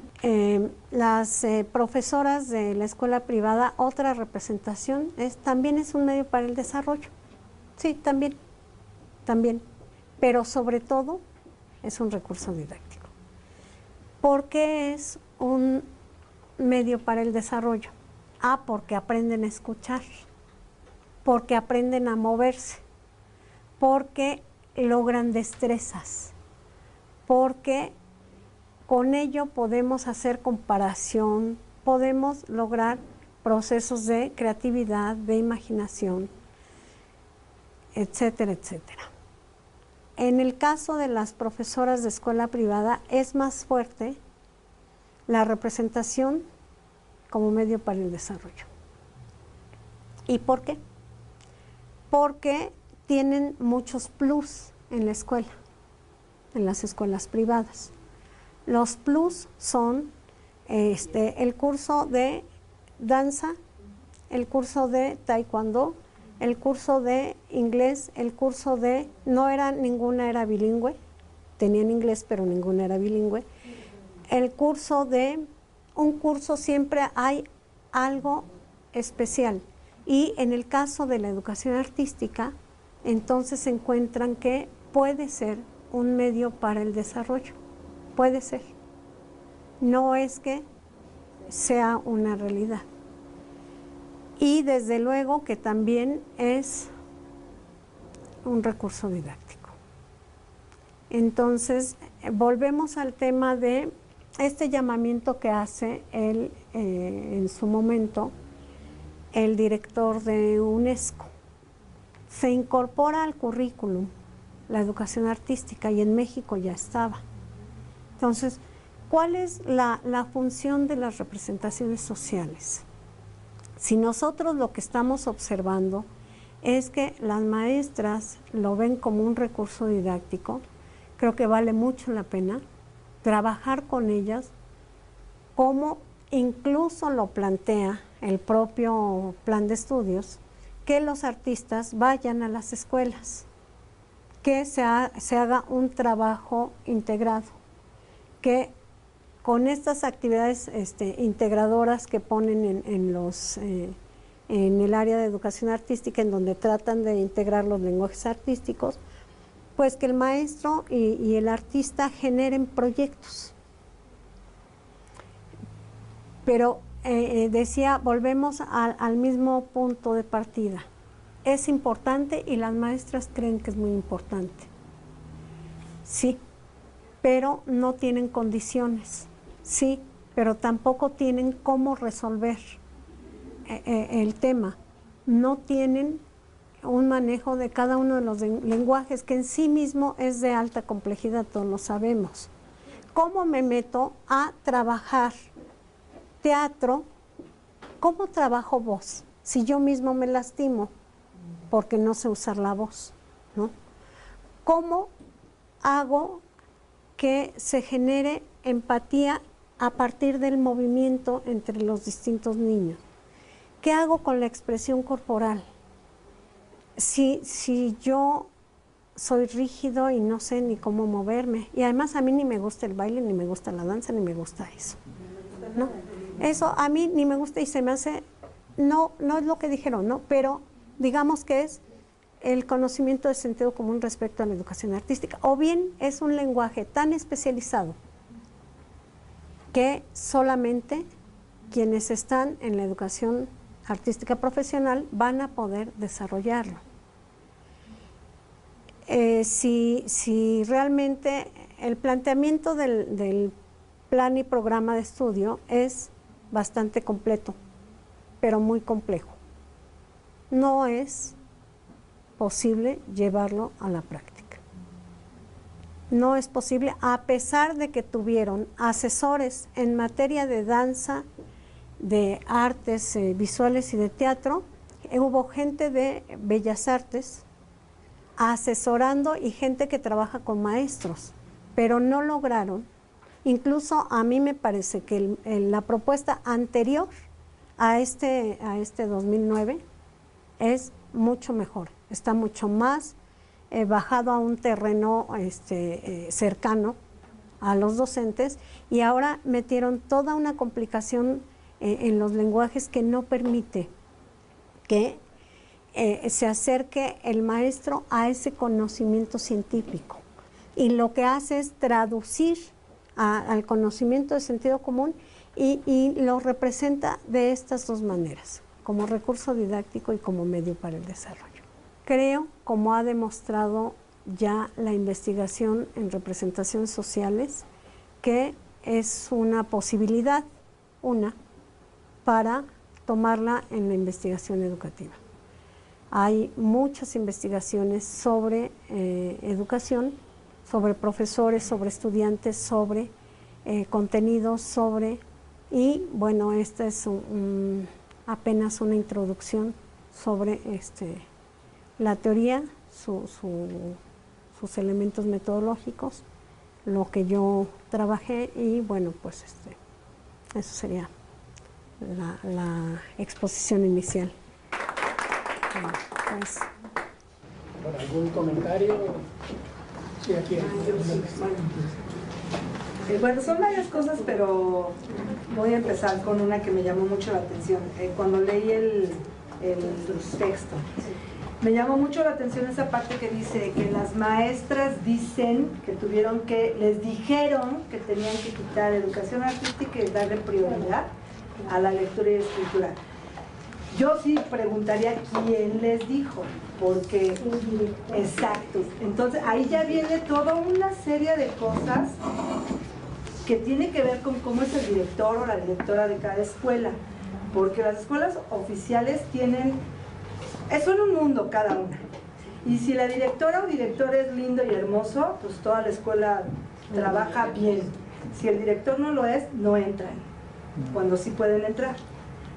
Las profesoras de la escuela privada, otra representación, también es un medio para el desarrollo. Sí, también, pero sobre todo es un recurso didáctico. ¿Por qué es un medio para el desarrollo? Porque aprenden a escuchar, porque aprenden a moverse, porque logran destrezas, porque con ello podemos hacer comparación, podemos lograr procesos de creatividad, de imaginación, etcétera, etcétera. En el caso de las profesoras de escuela privada es más fuerte la representación como medio para el desarrollo. ¿Y por qué? Porque tienen muchos plus en la escuela, en las escuelas privadas. Los plus son el curso de danza, el curso de taekwondo, el curso de inglés, el curso de, ninguna era bilingüe, tenían inglés pero ninguna era bilingüe, el curso de, un curso siempre hay algo especial. Y en el caso de la educación artística, entonces encuentran que puede ser un medio para el desarrollo, puede ser. No es que sea una realidad. Y desde luego que también es un recurso didáctico. Entonces, volvemos al tema de este llamamiento que hace él, en su momento, el director de UNESCO. Se incorpora al currículum la educación artística y en México ya estaba. Entonces, ¿cuál es la función de las representaciones sociales? Si nosotros lo que estamos observando es que las maestras lo ven como un recurso didáctico, creo que vale mucho la pena trabajar con ellas, como incluso lo plantea el propio plan de estudios, que los artistas vayan a las escuelas, que se haga un trabajo integrado, que con estas actividades integradoras que ponen en el área de educación artística, en donde tratan de integrar los lenguajes artísticos, pues que el maestro y el artista generen proyectos. Pero decía, volvemos al mismo punto de partida. Es importante y las maestras creen que es muy importante. Sí, pero no tienen condiciones. Sí, pero tampoco tienen cómo resolver el tema. No tienen un manejo de cada uno de los lenguajes, que en sí mismo es de alta complejidad, todos lo sabemos. ¿Cómo me meto a trabajar teatro? ¿Cómo trabajo voz? Si yo mismo me lastimo porque no sé usar la voz, ¿no? ¿Cómo hago que se genere empatía a partir del movimiento entre los distintos niños? ¿Qué hago con la expresión corporal? Si yo soy rígido y no sé ni cómo moverme, y además a mí ni me gusta el baile, ni me gusta la danza, ni me gusta eso, ¿no? Eso a mí ni me gusta y se me hace, no es lo que dijeron, ¿no? Pero digamos que es el conocimiento de sentido común respecto a la educación artística, o bien es un lenguaje tan especializado que solamente quienes están en la educación artística profesional van a poder desarrollarlo. Si realmente el planteamiento del plan y programa de estudio es bastante completo, pero muy complejo. No es posible llevarlo a la práctica. No es posible, a pesar de que tuvieron asesores en materia de danza, de artes visuales y de teatro. Hubo gente de Bellas Artes asesorando y gente que trabaja con maestros, pero no lograron. Incluso a mí me parece que la propuesta anterior a este 2009 es mucho mejor, está mucho más bajado a un terreno cercano a los docentes, y ahora metieron toda una complicación en los lenguajes que no permite que se acerque el maestro a ese conocimiento científico, y lo que hace es traducir al conocimiento de sentido común y lo representa de estas dos maneras, como recurso didáctico y como medio para el desarrollo. Creo, como ha demostrado ya la investigación en representaciones sociales, que es una posibilidad, para tomarla en la investigación educativa. Hay muchas investigaciones sobre educación, sobre profesores, sobre estudiantes, sobre contenidos, y bueno, esta es apenas una introducción sobre la teoría, sus elementos metodológicos, lo que yo trabajé, y bueno, pues eso sería la exposición inicial. Pues. Bueno, ¿algún comentario? Sí, aquí. Bueno, son varias cosas, pero voy a empezar con una que me llamó mucho la atención. Cuando leí el texto, me llamó mucho la atención esa parte que dice que las maestras dicen que les dijeron que tenían que quitar educación artística y darle prioridad a la lectura y escritura. Yo sí preguntaría quién les dijo, porque exacto, entonces ahí ya viene toda una serie de cosas que tiene que ver con cómo es el director o la directora de cada escuela, porque las escuelas oficiales son un mundo cada una, y si la directora o director es lindo y hermoso, pues toda la escuela trabaja bien. Si el director no lo es, no entran, cuando sí pueden entrar.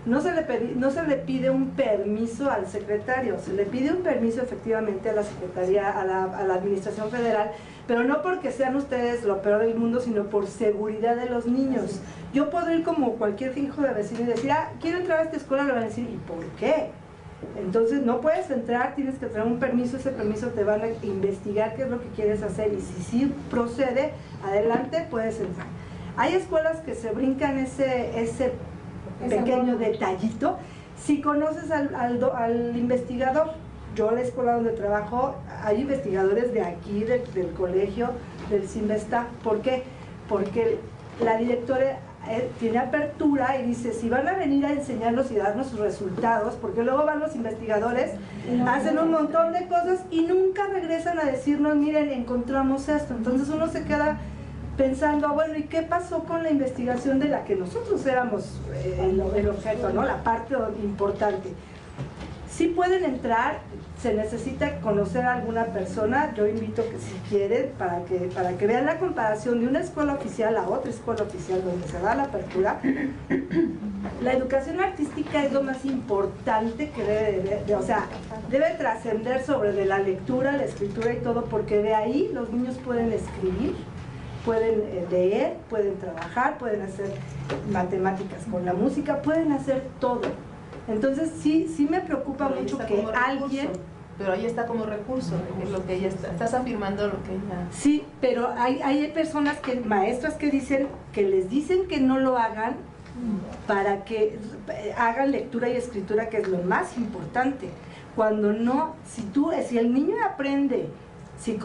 No se le pide un permiso al secretario, se le pide un permiso efectivamente a la Secretaría, a la Administración Federal, pero no porque sean ustedes lo peor del mundo, sino por seguridad de los niños. Yo puedo ir como cualquier hijo de vecino y decir, quiero entrar a esta escuela, le van a decir, ¿y por qué? Entonces no puedes entrar, tienes que traer un permiso, ese permiso te van a investigar qué es lo que quieres hacer y si sí procede, adelante, puedes entrar. Hay escuelas que se brincan ese pequeño detallito. Si conoces al investigador, yo la escuela donde trabajo, hay investigadores de aquí, del colegio, del CIMBESTA. ¿Por qué? Porque la directora tiene apertura y dice, si van a venir a enseñarnos y darnos sus resultados, porque luego van los investigadores, hacen un montón de cosas y nunca regresan a decirnos, miren, encontramos esto. Entonces uno se queda pensando, bueno, ¿y qué pasó con la investigación de la que nosotros éramos el objeto, ¿no? La parte importante. Sí pueden entrar, se necesita conocer a alguna persona, yo invito que si quieren, para que vean la comparación de una escuela oficial a otra escuela oficial donde se da la apertura. La educación artística es lo más importante que debe trascender sobre de la lectura, la escritura y todo, porque de ahí los niños pueden escribir, pueden leer, pueden trabajar, pueden hacer matemáticas con la música, pueden hacer todo. Entonces sí me preocupa mucho que alguien... Pero ahí está como recurso, es lo que ella estás afirmando lo que ella... Sí, pero hay personas, maestras que les dicen que no lo hagan para que hagan lectura y escritura, que es lo más importante. Cuando no, si el niño aprende sin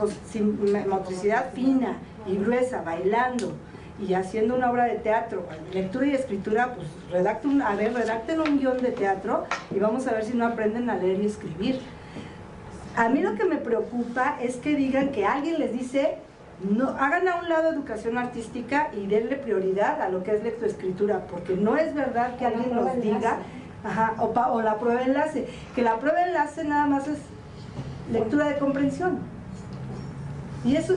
motricidad fina y gruesa, bailando y haciendo una obra de teatro, lectura y escritura, pues redacten un guión de teatro y vamos a ver si no aprenden a leer y escribir. A mí lo que me preocupa es que digan que alguien les dice, no, hagan a un lado educación artística y denle prioridad a lo que es lectoescritura, porque no es verdad que alguien nos diga, o la prueba enlace, que la prueba enlace nada más es lectura de comprensión. Y eso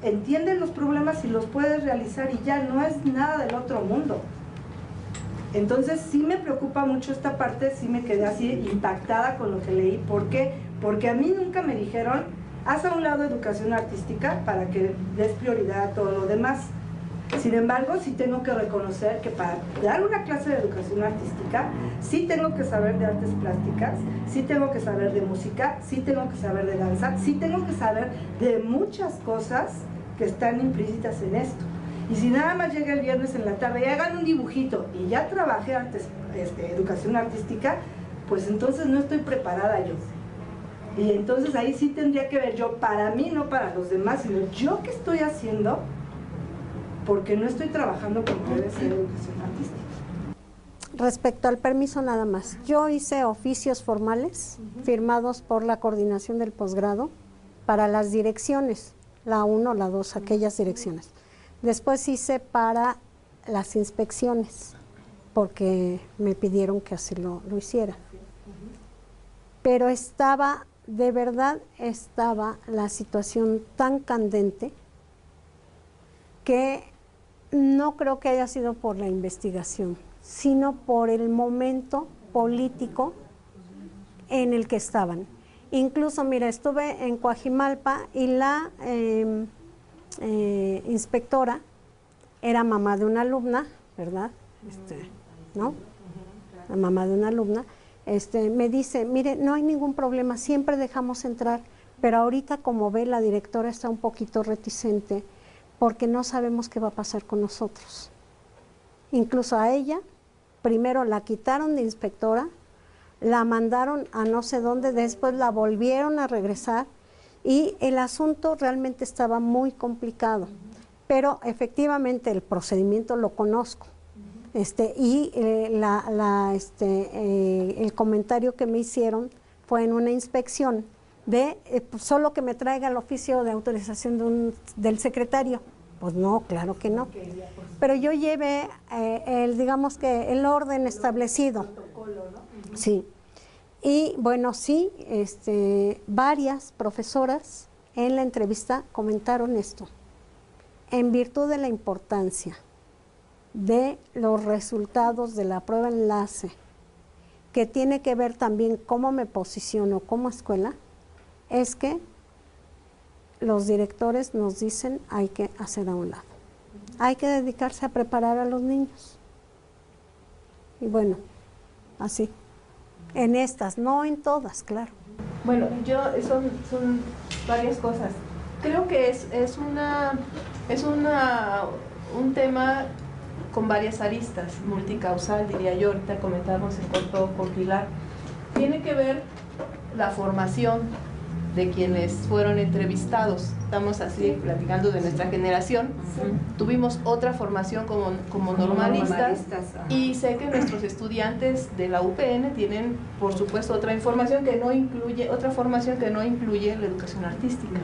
entienden los problemas y los puedes realizar y ya no es nada del otro mundo. Entonces sí me preocupa mucho esta parte, sí me quedé así impactada con lo que leí. ¿Por qué? Porque a mí nunca me dijeron, haz a un lado educación artística para que des prioridad a todo lo demás. Sin embargo, sí tengo que reconocer que para dar una clase de educación artística, sí tengo que saber de artes plásticas, sí tengo que saber de música, sí tengo que saber de danza, sí tengo que saber de muchas cosas que están implícitas en esto. Y si nada más llega el viernes en la tarde y hagan un dibujito y ya trabajé educación artística, pues entonces no estoy preparada yo. Y entonces ahí sí tendría que ver yo, para mí, no para los demás, sino yo qué estoy haciendo, porque no estoy trabajando con que debe ser educación artística. Respecto al permiso nada más, yo hice oficios formales firmados por la coordinación del posgrado para las direcciones, la 1, la 2, aquellas direcciones. Después hice para las inspecciones, porque me pidieron que así lo hiciera. Pero de verdad estaba la situación tan candente que no creo que haya sido por la investigación, sino por el momento político en el que estaban. Incluso, mira, estuve en Coajimalpa y la inspectora era mamá de una alumna, ¿verdad? ¿No? La mamá de una alumna. Me dice, mire, no hay ningún problema, siempre dejamos entrar, pero ahorita, como ve, la directora está un poquito reticente porque no sabemos qué va a pasar con nosotros. Incluso a ella, primero la quitaron de inspectora, la mandaron a no sé dónde, después la volvieron a regresar y el asunto realmente estaba muy complicado, pero efectivamente el procedimiento lo conozco. El comentario que me hicieron fue en una inspección de solo que me traiga el oficio de autorización del secretario. Pues no, claro que no. Pero yo llevé digamos que el orden establecido. Sí. Y bueno, sí, varias profesoras en la entrevista comentaron esto. en virtud de la importancia de los resultados de la prueba enlace, que tiene que ver también cómo me posiciono como escuela, es que los directores nos dicen hay que hacer a un lado. Hay que dedicarse a preparar a los niños. Y bueno, así. En estas, no en todas, claro. Bueno, son varias cosas. Creo que es un tema con varias aristas, multicausal, diría yo. Ahorita comentábamos en corto con Pilar. Tiene que ver la formación de quienes fueron entrevistados. Estamos así platicando de nuestra generación. Tuvimos otra formación como normalistas, y sé que nuestros estudiantes de la UPN tienen, por supuesto, otra formación que no incluye la educación artística.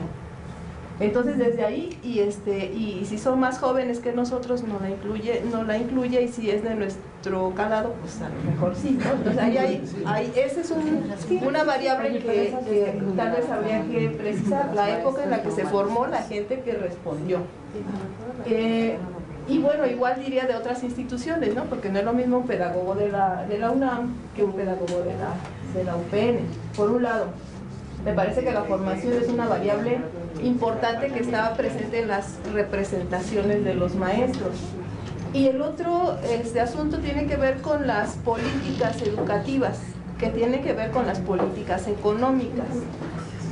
Entonces desde ahí, y si son más jóvenes que nosotros, no la incluye, y si es de nuestro calado, pues a lo mejor sí, ¿no? Entonces esa es una variable que tal vez habría que precisar, la época en la que se formó la gente que respondió. Y bueno, igual diría de otras instituciones, ¿no? Porque no es lo mismo un pedagogo de la UNAM que un pedagogo de la UPN, por un lado. Me parece que la formación es una variable importante que estaba presente en las representaciones de los maestros. Y el otro asunto tiene que ver con las políticas educativas, que tiene que ver con las políticas económicas.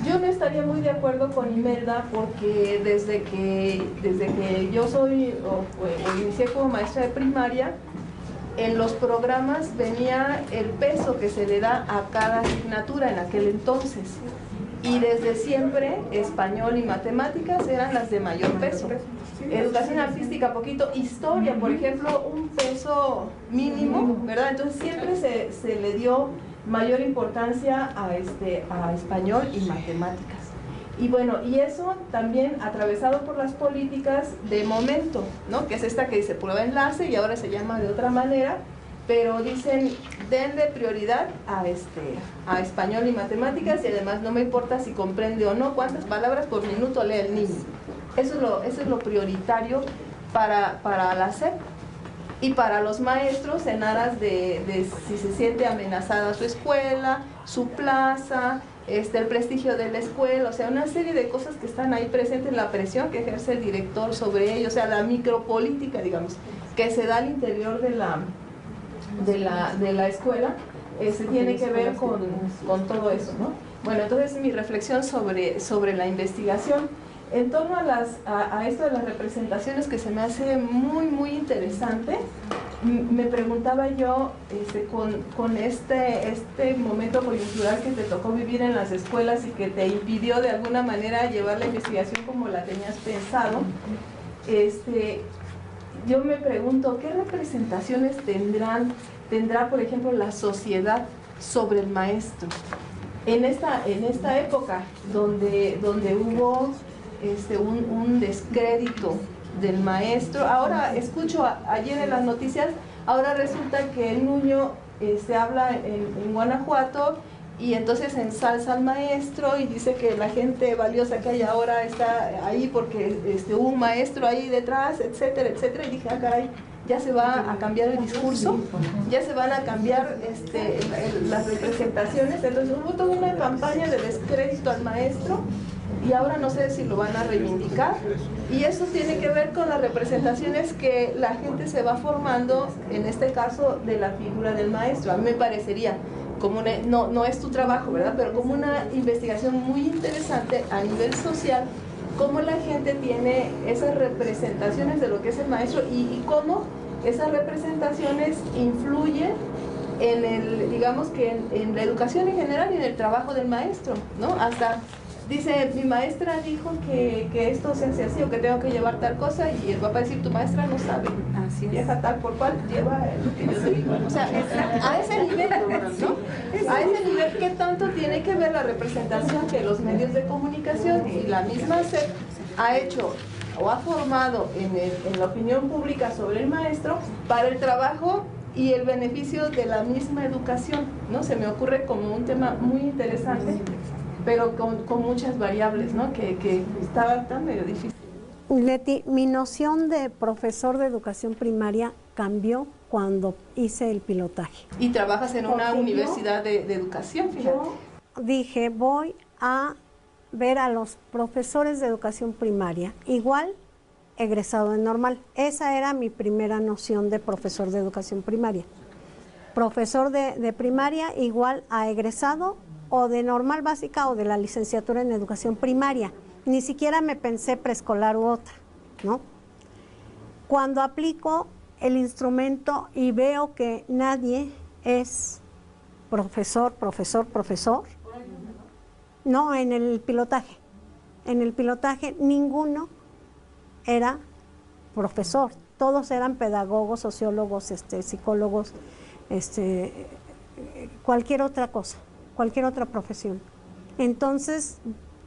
Yo no estaría muy de acuerdo con Imelda, porque desde que yo inicié como maestra de primaria, en los programas venía el peso que se le da a cada asignatura en aquel entonces. Y desde siempre, español y matemáticas eran las de mayor peso. Educación artística, poquito. Historia, por ejemplo, un peso mínimo, ¿verdad? Entonces siempre se le dio mayor importancia a español y matemáticas. Y bueno, y eso también atravesado por las políticas de momento, ¿no? Que es esta que dice prueba enlace y ahora se llama de otra manera, pero dicen denle prioridad a español y matemáticas, y además no me importa si comprende o no, cuántas palabras por minuto lee el niño. Eso es lo prioritario para la SEP. Y para los maestros, en aras de si se siente amenazada su escuela, su plaza, el prestigio de la escuela, o sea, una serie de cosas que están ahí presentes, la presión que ejerce el director sobre ellos, o sea, la micropolítica, digamos, que se da al interior de la escuela, se tiene que ver con todo eso, ¿no? Bueno, entonces mi reflexión sobre la investigación en torno a esto de las representaciones, que se me hace muy, muy interesante. Me preguntaba yo, con este momento coyuntural que te tocó vivir en las escuelas y que te impidió de alguna manera llevar la investigación como la tenías pensado, yo me pregunto, ¿qué representaciones tendrá, por ejemplo, la sociedad sobre el maestro? En esta época donde hubo un descrédito del maestro. Ahora escucho ayer en las noticias, ahora resulta que el Nuño se habla en Guanajuato, y entonces ensalza al maestro y dice que la gente valiosa que hay ahora está ahí porque hubo un maestro ahí detrás, etcétera, etcétera. Y dije, ah, caray, ya se va a cambiar el discurso, ya se van a cambiar las representaciones. Entonces hubo toda una campaña de descrédito al maestro, y ahora no sé si lo van a reivindicar, y eso tiene que ver con las representaciones que la gente se va formando, en este caso de la figura del maestro. A mí me parecería como no es tu trabajo, ¿verdad?, pero como una investigación muy interesante a nivel social, cómo la gente tiene esas representaciones de lo que es el maestro, y cómo esas representaciones influyen en digamos que en la educación en general y en el trabajo del maestro, ¿no? Hasta dice, mi maestra dijo que esto se hace así, o que tengo que llevar tal cosa, y el papá decir, tu maestra no sabe, así vieja tal por cual, lleva lo que yo te digo. O sea, a ese nivel, ¿no? A ese nivel, ¿qué tanto tiene que ver la representación que los medios de comunicación y la misma SEP ha hecho o ha formado en la opinión pública sobre el maestro para el trabajo y el beneficio de la misma educación, ¿no? Se me ocurre como un tema muy interesante, pero con muchas variables, ¿no? Que estaba tan medio difícil. Leti, mi noción de profesor de educación primaria cambió cuando hice el pilotaje. Y trabajas en una Porque universidad de educación, fíjate. Yo dije, voy a ver a los profesores de educación primaria, igual egresado de normal. Esa era mi primera noción de profesor de educación primaria. Profesor de primaria igual a egresado o de normal básica o de la licenciatura en educación primaria. Ni siquiera me pensé preescolar u otra, ¿no? Cuando aplico el instrumento y veo que nadie es profesor, no, en el pilotaje. En el pilotaje ninguno era profesor, todos eran pedagogos, sociólogos, psicólogos, cualquier otra cosa, cualquier otra profesión. Entonces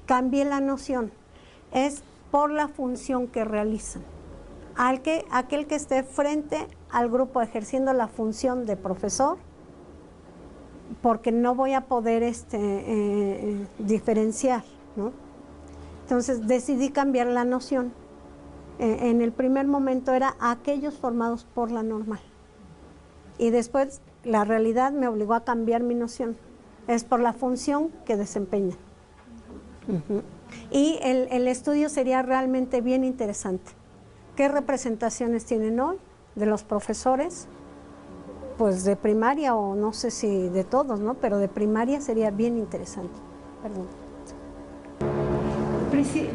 cambié la noción, es por la función que realizan. Aquel que esté frente al grupo ejerciendo la función de profesor, porque no voy a poder diferenciar, ¿no? Entonces decidí cambiar la noción. En el primer momento era aquellos formados por la normal. Y después la realidad me obligó a cambiar mi noción. Es por la función que desempeñan. Y el estudio sería realmente bien interesante. ¿Qué representaciones tienen hoy de los profesores? Pues de primaria, o no sé si de todos, ¿no? Pero de primaria sería bien interesante. Perdón.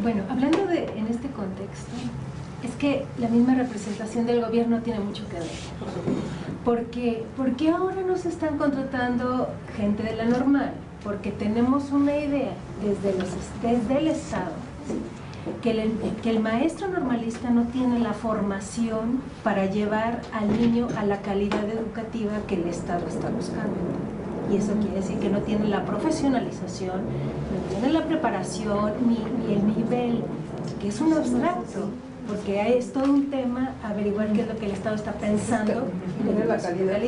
Bueno, hablando en este contexto, es que la misma representación del gobierno tiene mucho que ver. Porque ahora nos están contratando gente de la normal, porque tenemos una idea desde el Estado, ¿sí? que el maestro normalista no tiene la formación para llevar al niño a la calidad educativa que el Estado está buscando. Y eso quiere decir que no tiene la profesionalización, no tiene la preparación ni el nivel, que es un abstracto, porque es todo un tema averiguar qué es lo que el Estado está pensando en la calidad.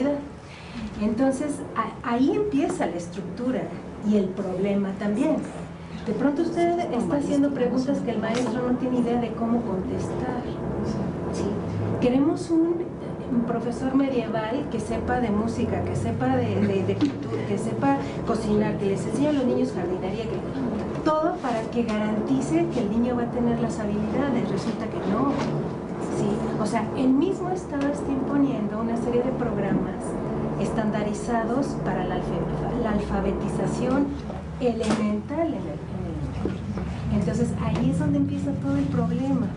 Entonces, ahí empieza la estructura y el problema también. De pronto usted está haciendo preguntas que el maestro no tiene idea de cómo contestar. ¿Sí? Queremos un profesor medieval que sepa de música, que sepa de cultura, que sepa cocinar, que les enseñe a los niños jardinería, todo para que garantice que el niño va a tener las habilidades. Resulta que no. ¿Sí? O sea, el mismo Estado está imponiendo una serie de programas estandarizados para la alfabetización elemental en el. Entonces ahí es donde empieza todo el problema.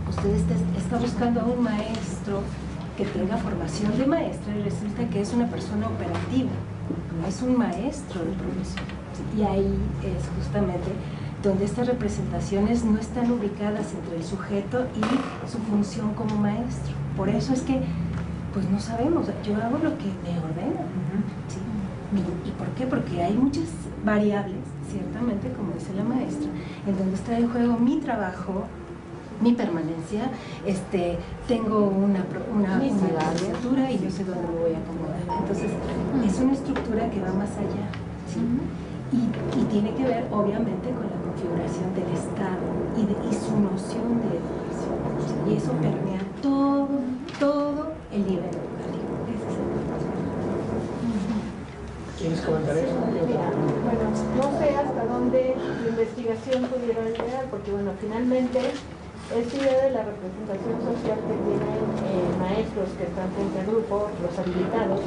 Usted está buscando a un maestro que tenga formación de maestra y resulta que es una persona operativa, no es un maestro de profesión. Y ahí es justamente donde estas representaciones no están ubicadas entre el sujeto y su función como maestro. Por eso es que pues no sabemos, yo hago lo que me ordenan. ¿Sí? ¿Y por qué? Porque hay muchas variables, ciertamente, como dice la maestra, en donde está en juego mi trabajo, mi permanencia, tengo una estructura y yo sé dónde me voy a acomodar. Entonces, es una estructura que va más allá, ¿sí? Y tiene que ver, obviamente, con la configuración del Estado y su noción de educación, ¿sí? Y eso permea todo el nivel educativo. Ese es el problema. ¿Quieres comentar eso? Bueno, no sé hasta dónde la investigación pudieron llegar, porque bueno, finalmente esta idea de la representación social que tienen maestros que están frente al grupo, los habilitados,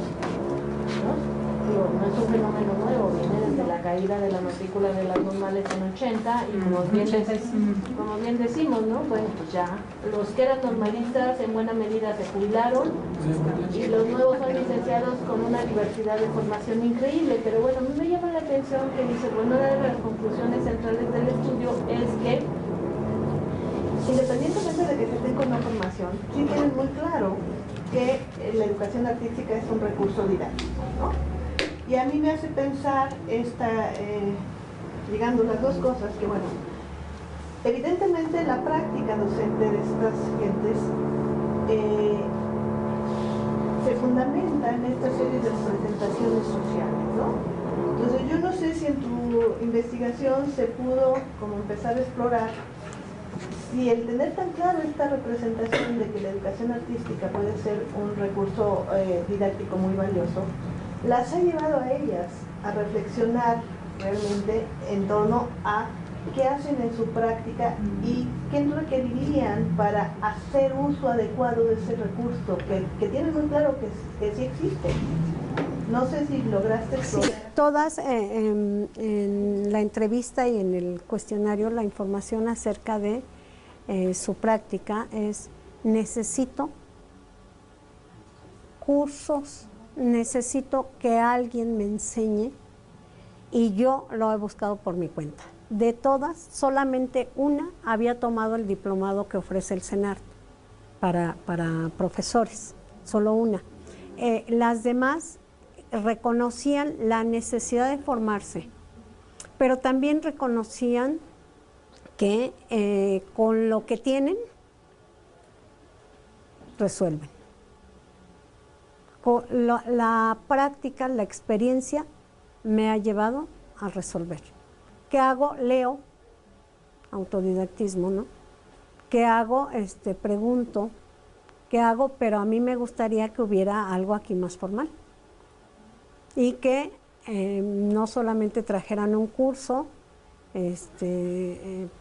¿no? Digo, no es un fenómeno nuevo, viene desde la caída de la matrícula de las normales en 80 y como bien decimos, ¿no? Bueno, pues ya los que eran normalistas en buena medida se jubilaron y los nuevos son licenciados con una diversidad de formación increíble, pero bueno, a mí me llama la atención que dice, bueno, una de las conclusiones centrales del estudio es que independientemente de que se esté con la formación, sí tienen muy claro que la educación artística es un recurso didáctico, ¿no? Y a mí me hace pensar ligando las dos cosas, que bueno, evidentemente la práctica docente de estas gentes se fundamenta en esta serie de representaciones sociales, ¿no? Entonces yo no sé si en tu investigación se pudo como empezar a explorar si el tener tan claro esta representación de que la educación artística puede ser un recurso didáctico muy valioso, las ha llevado a ellas a reflexionar realmente en torno a qué hacen en su práctica y qué requerirían para hacer uso adecuado de ese recurso, que tienen muy claro que sí existe. No sé si lograste explorar. Sí, todas en la entrevista y en el cuestionario la información acerca de su práctica es: necesito cursos, necesito que alguien me enseñe, y yo lo he buscado por mi cuenta. De todas, solamente una había tomado el diplomado que ofrece el CENART para profesores, solo una. Las demás reconocían la necesidad de formarse, pero también reconocían que con lo que tienen, resuelven. Con la práctica, la experiencia me ha llevado a resolver. ¿Qué hago? Leo, autodidactismo, ¿no? ¿Qué hago? Pregunto, ¿qué hago? Pero a mí me gustaría que hubiera algo aquí más formal. Y que no solamente trajeran un curso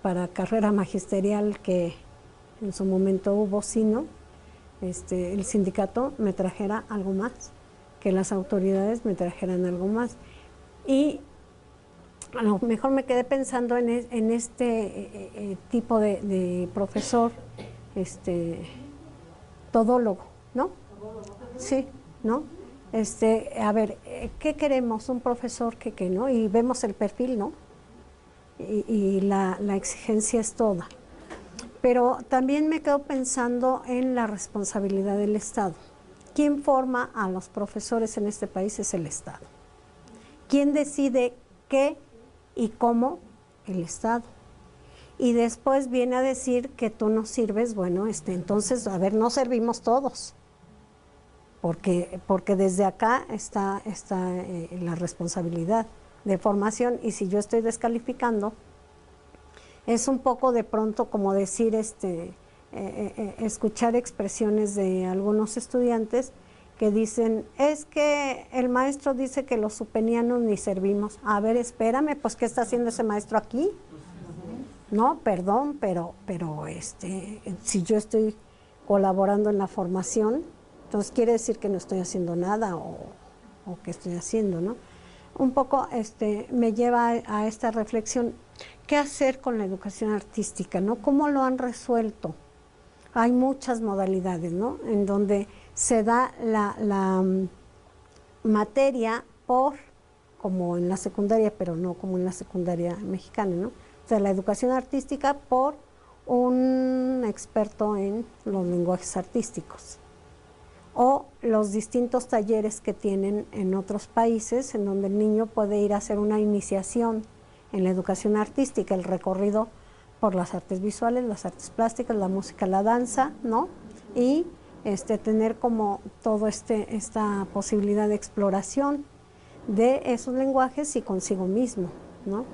para carrera magisterial, que en su momento hubo, sino el sindicato me trajera algo más, que las autoridades me trajeran algo más. Y a lo mejor me quedé pensando en este tipo de profesor, todólogo, ¿no? Sí, ¿no? A ver, ¿qué queremos? Un profesor que ¿no? Y vemos el perfil, ¿no? Y la exigencia es toda. Pero también me quedo pensando en la responsabilidad del Estado. ¿Quién forma a los profesores en este país? Es el Estado. ¿Quién decide qué y cómo? El Estado. Y después viene a decir que tú no sirves. Bueno, entonces, a ver, no servimos todos. Porque desde acá está la responsabilidad de formación, y si yo estoy descalificando, es un poco de pronto como decir, escuchar expresiones de algunos estudiantes que dicen: es que el maestro dice que los supenianos ni servimos. A ver, espérame, pues ¿qué está haciendo ese maestro aquí? No, perdón, pero si yo estoy colaborando en la formación, entonces quiere decir que no estoy haciendo nada, o que estoy haciendo, ¿no? Un poco me lleva a esta reflexión: ¿qué hacer con la educación artística, ¿no? ¿Cómo lo han resuelto? Hay muchas modalidades, ¿no? En donde se da la materia como en la secundaria, pero no como en la secundaria mexicana, ¿no? O sea, la educación artística por un experto en los lenguajes artísticos, o los distintos talleres que tienen en otros países, en donde el niño puede ir a hacer una iniciación en la educación artística, el recorrido por las artes visuales, las artes plásticas, la música, la danza, ¿no? Y tener como todo esta posibilidad de exploración de esos lenguajes y consigo mismo, ¿no?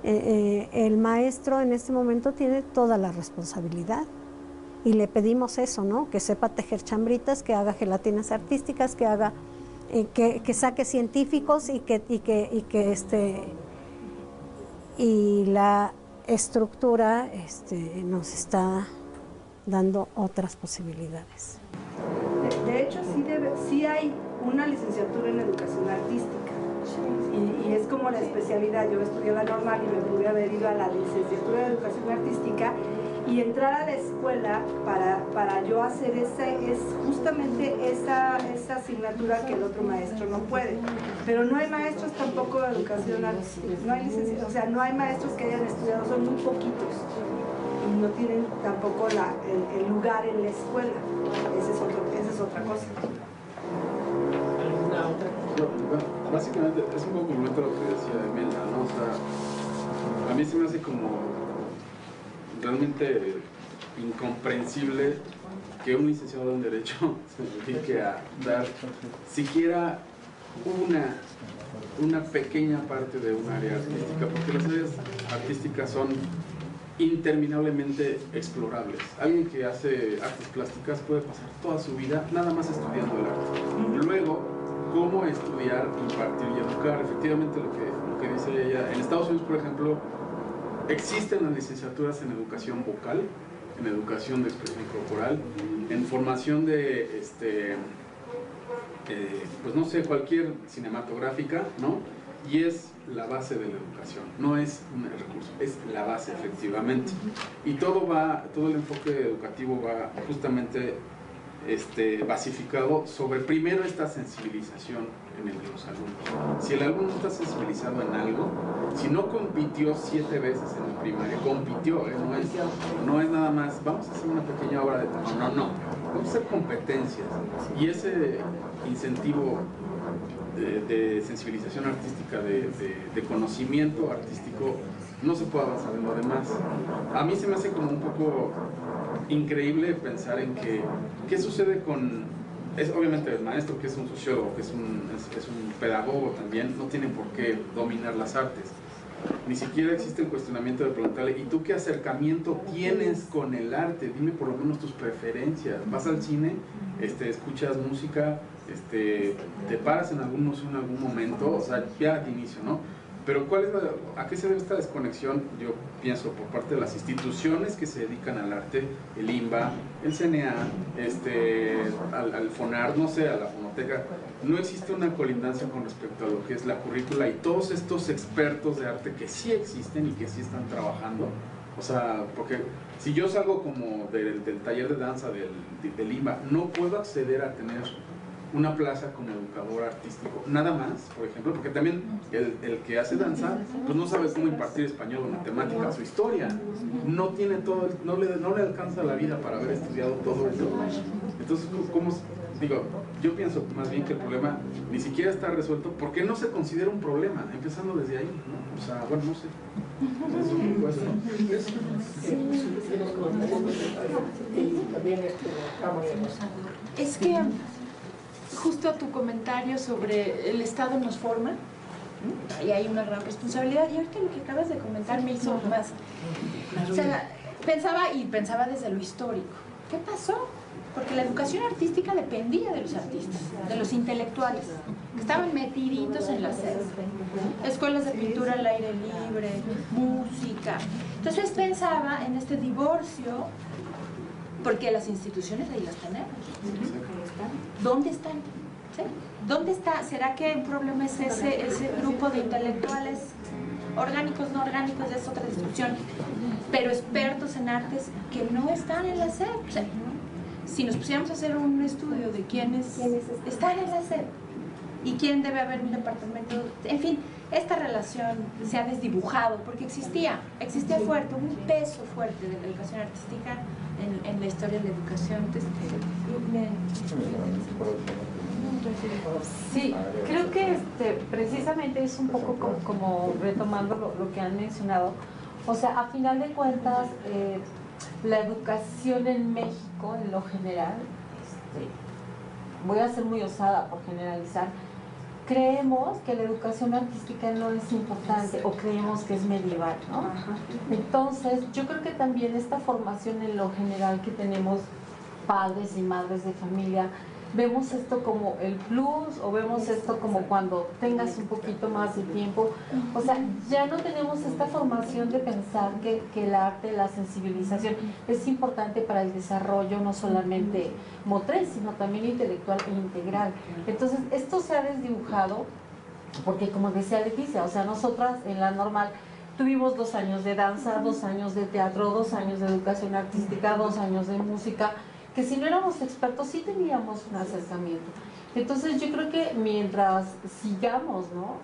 El maestro en este momento tiene toda la responsabilidad, y le pedimos eso, ¿no? Que sepa tejer chambritas, que haga gelatinas artísticas, que haga, que saque científicos, y la estructura nos está dando otras posibilidades. De hecho, sí hay una licenciatura en educación artística, y es como la especialidad. Yo estudié la normal y me pude haber ido a la licenciatura de educación artística y entrar a la escuela para yo hacer justamente esa asignatura que el otro maestro no puede. Pero no hay maestros tampoco de educación artística, no hay licenciados, o sea, no hay maestros que hayan estudiado, son muy poquitos, y no tienen tampoco el lugar en la escuela. Esa es otra cosa. ¿Alguna otra? No, básicamente es un poco complemento a lo que decía Imelda, ¿no? O sea, a mí se me hace como realmente incomprensible que un licenciado en Derecho se dedique a dar siquiera una pequeña parte de un área artística, porque las áreas artísticas son interminablemente explorables. Alguien que hace artes plásticas puede pasar toda su vida nada más estudiando el arte. Luego, cómo estudiar, impartir y educar. Efectivamente, lo que dice ella, en Estados Unidos, por ejemplo, existen las licenciaturas en educación vocal, en educación de expresión corporal, en formación de, pues no sé, cualquier cinematográfica, ¿no? Y es la base de la educación, no es un recurso, es la base efectivamente. Y todo el enfoque educativo va justamente basificado sobre primero esta sensibilización en el de los alumnos. Si el alumno está sensibilizado en algo, si no compitió 7 veces en la primaria, compitió, no es nada más, vamos a hacer una pequeña obra de teatro, no, vamos a hacer competencias. Y ese incentivo de sensibilización artística, de conocimiento artístico, no se puede avanzar en lo demás. A mí se me hace como un poco increíble pensar en qué sucede con... obviamente el maestro, que es un sociólogo, que es un pedagogo también, no tiene por qué dominar las artes. Ni siquiera existe el cuestionamiento de preguntarle, ¿y tú qué acercamiento tienes con el arte? Dime por lo menos tus preferencias. ¿Vas al cine? ¿Escuchas música? ¿Te paras en algún museo en algún momento? O sea, ya de inicio, ¿no? Pero ¿a qué se debe esta desconexión? Yo pienso por parte de las instituciones que se dedican al arte, el INBA, el CNA, al FONAR, no sé, a la Fonoteca. No existe una colindancia con respecto a lo que es la currícula y todos estos expertos de arte que sí existen y que sí están trabajando. O sea, porque si yo salgo como del taller de danza del INBA, no puedo acceder a tener una plaza como educador artístico, nada más, por ejemplo, porque también el que hace danza, pues no sabe cómo impartir español o matemáticas o historia, no tiene todo, no le alcanza la vida para haber estudiado todo eso. Entonces, yo pienso más bien que el problema ni siquiera está resuelto porque no se considera un problema, empezando desde ahí, ¿no? O sea, bueno, no sé. Es que justo tu comentario sobre el Estado nos forma, y hay una gran responsabilidad, y ahorita lo que acabas de comentar me hizo más. O sea, pensaba desde lo histórico. ¿Qué pasó? Porque la educación artística dependía de los artistas, de los intelectuales, que estaban metiditos en la sede. Escuelas de pintura al aire libre, música. Entonces pensaba en este divorcio, porque las instituciones ahí las tenemos. ¿Dónde están? ¿Sí? ¿Dónde está? ¿Será que el problema es ese grupo de intelectuales orgánicos, no orgánicos? Es otra discusión. Pero expertos en artes que no están en la SEP. O sea, si nos pusiéramos a hacer un estudio de quiénes están en la SEP y quién debe haber un departamento, en fin, esta relación se ha desdibujado porque existía fuerte, un peso fuerte de la educación artística en la historia de la educación. Entonces, sí, creo que precisamente es un poco como retomando lo que han mencionado. O sea, a final de cuentas, la educación en México, en lo general, voy a ser muy osada por generalizar, creemos que la educación artística no es importante o creemos que es medieval, ¿no? Entonces, yo creo que también esta formación en lo general que tenemos padres y madres de familia, vemos esto como el plus o vemos esto como cuando tengas un poquito más de tiempo. O sea, ya no tenemos esta formación de pensar que el arte, la sensibilización es importante para el desarrollo no solamente motriz, sino también intelectual e integral. Entonces, esto se ha desdibujado porque, como decía Leticia, o sea, nosotras en la normal tuvimos 2 años de danza, 2 años de teatro, 2 años de educación artística, 2 años de música, que si no éramos expertos sí teníamos un acercamiento. Entonces yo creo que mientras sigamos, ¿no?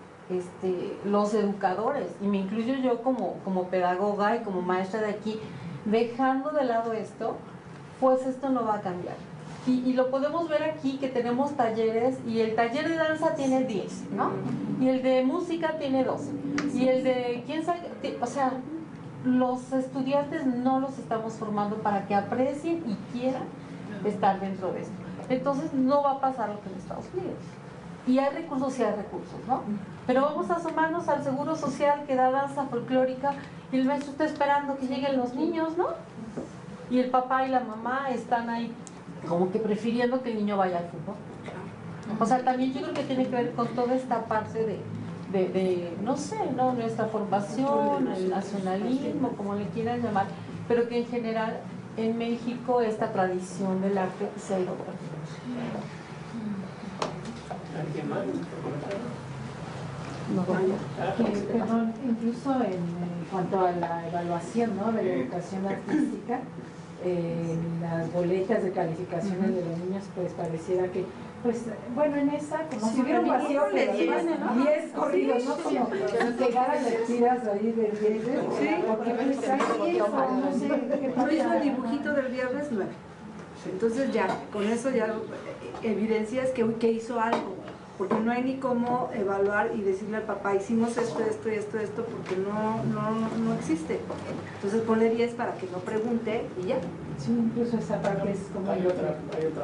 Los educadores, y me incluyo yo como pedagoga y como maestra de aquí, dejando de lado esto, pues esto no va a cambiar. Y lo podemos ver aquí, que tenemos talleres, y el taller de danza tiene 10, ¿no? Y el de música tiene 12, y el de, quién sabe, o sea, los estudiantes no los estamos formando para que aprecien y quieran estar dentro de esto. Entonces no va a pasar lo que en Estados Unidos. Y hay recursos y hay recursos, ¿no? Pero vamos a asomarnos al Seguro Social que da danza folclórica y el maestro está esperando que lleguen los niños, ¿no? Y el papá y la mamá están ahí como que prefiriendo que el niño vaya al fútbol. O sea, también yo creo que tiene que ver con toda esta parte de no sé, ¿no? Nuestra formación, el nacionalismo, como le quieran llamar, pero que en general en México esta tradición del arte se ha ido perdiendo. ¿Alguien más? Perdón, incluso en cuanto a la evaluación, ¿no?, de la educación artística, las boletas de calificaciones de los niños, pues pareciera que, pues, bueno, en esa, como si hubiera un vacío, pero 10 corridos, ¿no? Como que pegaran las tiras ahí del viernes, porque pues ahí eso, no sé, qué no hizo pasa. el dibujito del viernes 9. Entonces ya, con eso ya evidencias que hizo algo, porque no hay ni cómo evaluar y decirle al papá, hicimos esto, esto y esto, esto, porque no existe. Entonces ponle 10 para que no pregunte y ya. Sí, incluso esa parte es como... Hay otra situación.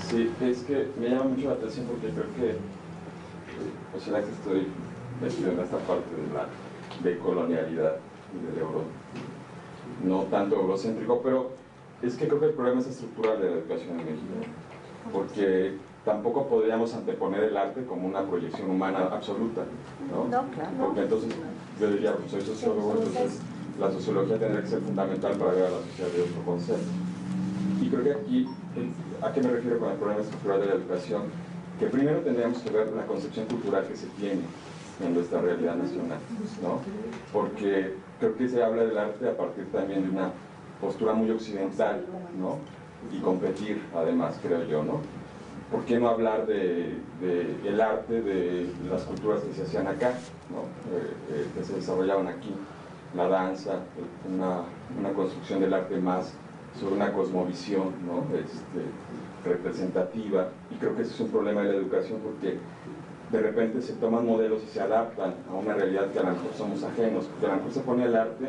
Sí, es que me llama mucho la atención porque creo que, o sea, que estoy metido en esta parte de la decolonialidad y del euro, no tanto eurocéntrico, pero es que creo que el problema es estructural de la educación en México, porque tampoco podríamos anteponer el arte como una proyección humana absoluta, ¿no? No, claro. Porque entonces yo diría, pues soy sociólogo, entonces la sociología tendría que ser fundamental para ver a la sociedad de otro concepto. Y creo que aquí, ¿a qué me refiero con el problema estructural de la educación? Que primero tendríamos que ver la concepción cultural que se tiene en nuestra realidad nacional, ¿no? Porque creo que se habla del arte a partir también de una postura muy occidental, ¿no? Y competir, además, creo yo, ¿no? ¿Por qué no hablar del arte de las culturas que se hacían acá, ¿no? Que se desarrollaban aquí? La danza, una construcción del arte más sobre una cosmovisión, ¿no? Representativa, y creo que ese es un problema de la educación porque de repente se toman modelos y se adaptan a una realidad que a lo mejor somos ajenos, porque a lo mejor se pone el arte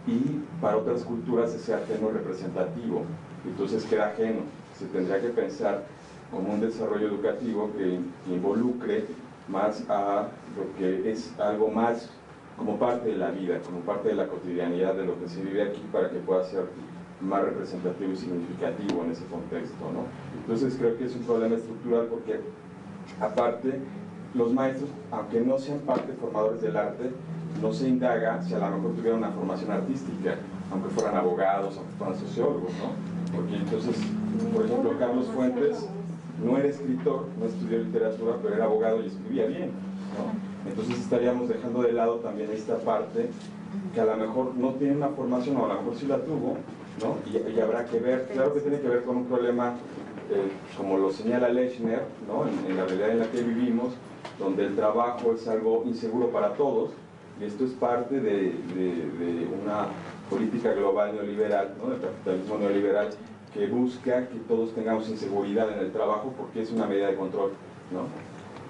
y para otras culturas ese arte no es representativo, entonces queda ajeno. Se tendría que pensar como un desarrollo educativo que involucre más a lo que es algo más como parte de la vida, como parte de la cotidianidad de lo que se vive aquí para que pueda ser más representativo y significativo en ese contexto, ¿no? Entonces creo que es un problema estructural porque aparte los maestros, aunque no sean parte formadores del arte, no se indaga si a lo mejor tuvieran una formación artística, aunque fueran abogados, aunque fueran sociólogos, ¿no? Porque entonces, por ejemplo, Carlos Fuentes no era escritor, no estudió literatura, pero era abogado y escribía bien, ¿no? Entonces estaríamos dejando de lado también esta parte que a lo mejor no tiene una formación o a lo mejor sí la tuvo, ¿no? Y habrá que ver, claro que tiene que ver con un problema, como lo señala Lechner, ¿no? En la realidad en la que vivimos, donde el trabajo es algo inseguro para todos, y esto es parte de una política global neoliberal, ¿no? Del capitalismo neoliberal, que busca que todos tengamos inseguridad en el trabajo porque es una medida de control, ¿no?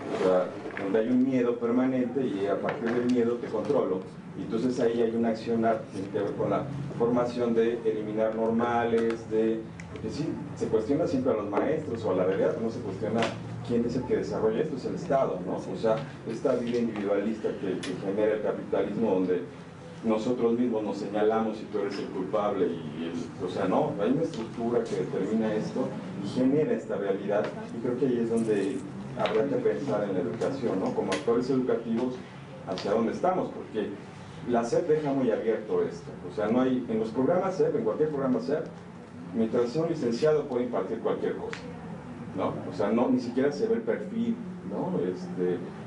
O sea, donde hay un miedo permanente y a partir del miedo te controlo. Y entonces ahí hay una acción que tiene que ver con la formación de eliminar normales, porque sí, se cuestiona siempre a los maestros o a la realidad, no se cuestiona quién es el que desarrolla esto, es el Estado, ¿no? O sea, esta vida individualista que genera el capitalismo donde nosotros mismos nos señalamos y tú eres el culpable o sea, no, hay una estructura que determina esto y genera esta realidad y creo que ahí es donde habrá que pensar en la educación, ¿no? Como actores educativos hacia dónde estamos, porque la SEP deja muy abierto esto, o sea, no hay, en los programas SEP, en cualquier programa SEP, mientras sea un licenciado puede impartir cualquier cosa, ¿no? O sea, no, ni siquiera se ve el perfil, ¿no?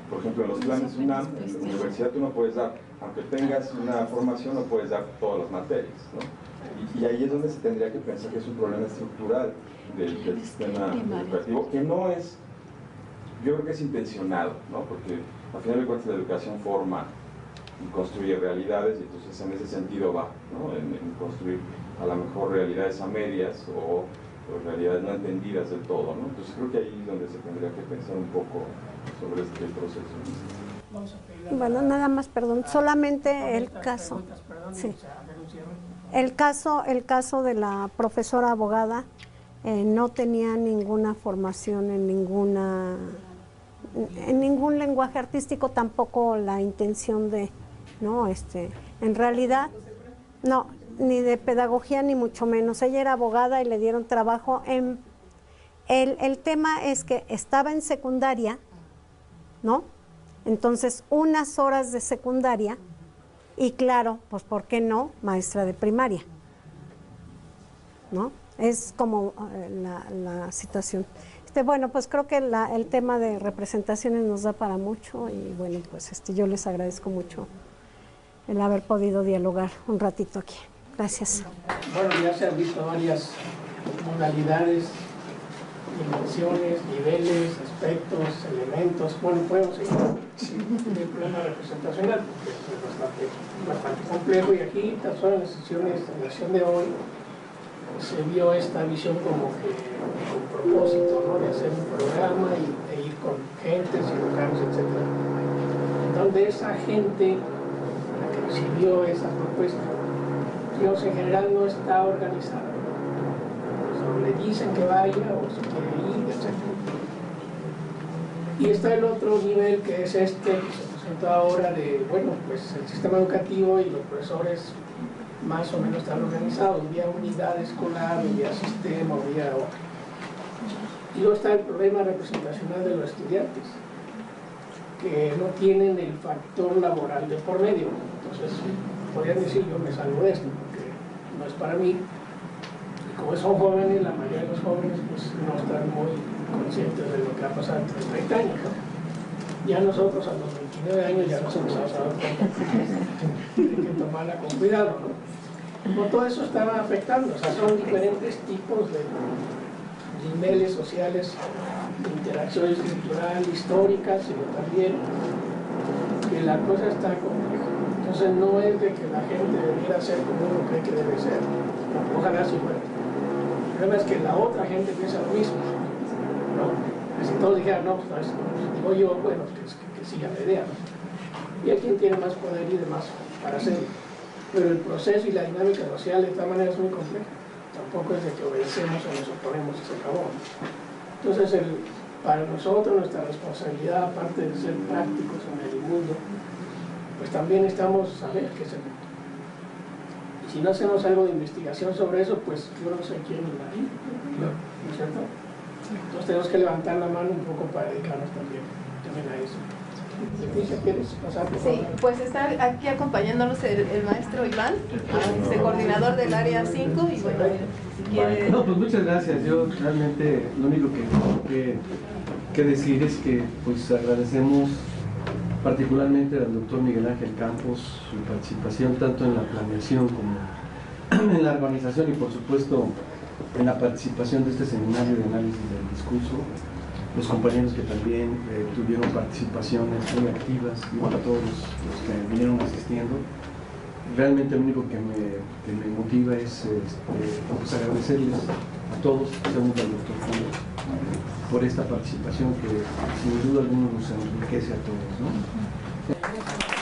Por ejemplo, en los planes UNAM, en la universidad tú no puedes dar, aunque tengas una formación, no puedes dar todas las materias, ¿no? Y ahí es donde se tendría que pensar que es un problema estructural del sistema educativo, que no es, yo creo que es intencionado, ¿no? Porque al final de cuentas la educación forma y construye realidades, y entonces en ese sentido va, ¿no? En construir a lo mejor realidades a medias o realidades no entendidas del todo, ¿no? Entonces creo que ahí es donde se tendría que pensar un poco sobre este proceso. Bueno, nada más, perdón, solamente el caso. Sí. El caso de la profesora abogada no tenía ninguna formación en ningún lenguaje artístico, tampoco la intención de, ¿no? En realidad, no, ni de pedagogía ni mucho menos. Ella era abogada y le dieron trabajo en... El tema es que estaba en secundaria, ¿no? Entonces, unas horas de secundaria y claro, pues ¿por qué no? Maestra de primaria, ¿no? Es como la situación. Bueno, pues creo que el tema de representaciones nos da para mucho y bueno, pues yo les agradezco mucho el haber podido dialogar un ratito aquí. Gracias. Bueno, ya se han visto varias modalidades, dimensiones, niveles, aspectos, elementos. Bueno, podemos seguir el problema representacional porque es bastante complejo y aquí, tan solo en las sesiones de la sesión de hoy, se vio esta visión como que con propósito, ¿no? De hacer un programa e ir con gentes y locales, etc. Donde esa gente la que recibió esas propuestas, Dios en general no está organizada. Solo le dicen que vaya o si quiere ir, etc. Y está el otro nivel que es este que se presentó ahora de, bueno, pues el sistema educativo y los profesores más o menos están organizados, vía unidad escolar, vía sistema, vía otro. Y luego está el problema representacional de los estudiantes, que no tienen el factor laboral de por medio. Entonces, podrían decir, yo me salvo de esto, porque no es para mí. Y como son jóvenes, la mayoría de los jóvenes pues, no están muy conscientes de lo que ha pasado entre 30 años, ¿no? Ya nosotros a los 29 años ya nos hemos dado cuenta que hay que tomarla con cuidado, ¿no? Como todo eso estaba afectando, o sea, son diferentes tipos de niveles sociales, de interacción estructural, histórica, sino también que la cosa está compleja. Entonces no es de que la gente debiera ser como uno cree que debe ser, ojalá sí fuera. El problema es que la otra gente piensa lo mismo, ¿no? Si todos dijeran, no, pues digo yo, bueno, que siga la idea, ¿no? Y hay quien tiene más poder y demás para hacerlo. Pero el proceso y la dinámica social de esta manera es muy compleja. Tampoco es de que obedecemos o nos oponemos y se acabó. Entonces, para nosotros, nuestra responsabilidad, aparte de ser prácticos en el mundo, pues también estamos a ver qué es el mundo. Y si no hacemos algo de investigación sobre eso, pues yo no sé quién va a ir, ¿no es cierto? Entonces tenemos que levantar la mano un poco para dedicarnos también a eso. ¿Quieres pasar, por favor? Sí, pues está aquí acompañándonos el maestro Iván, coordinador del área 5 y bueno, si quiere... No, pues muchas gracias. Yo realmente lo único que tengo que decir es que pues agradecemos particularmente al doctor Miguel Ángel Campos su participación tanto en la planeación como en la organización y por supuesto en la participación de este seminario de análisis del discurso. Los compañeros que también tuvieron participaciones muy activas y bueno, a todos los que vinieron asistiendo. Realmente lo único que me motiva es pues agradecerles a todos, especialmente al doctor Julio, por esta participación que sin duda alguna nos enriquece a todos, ¿no?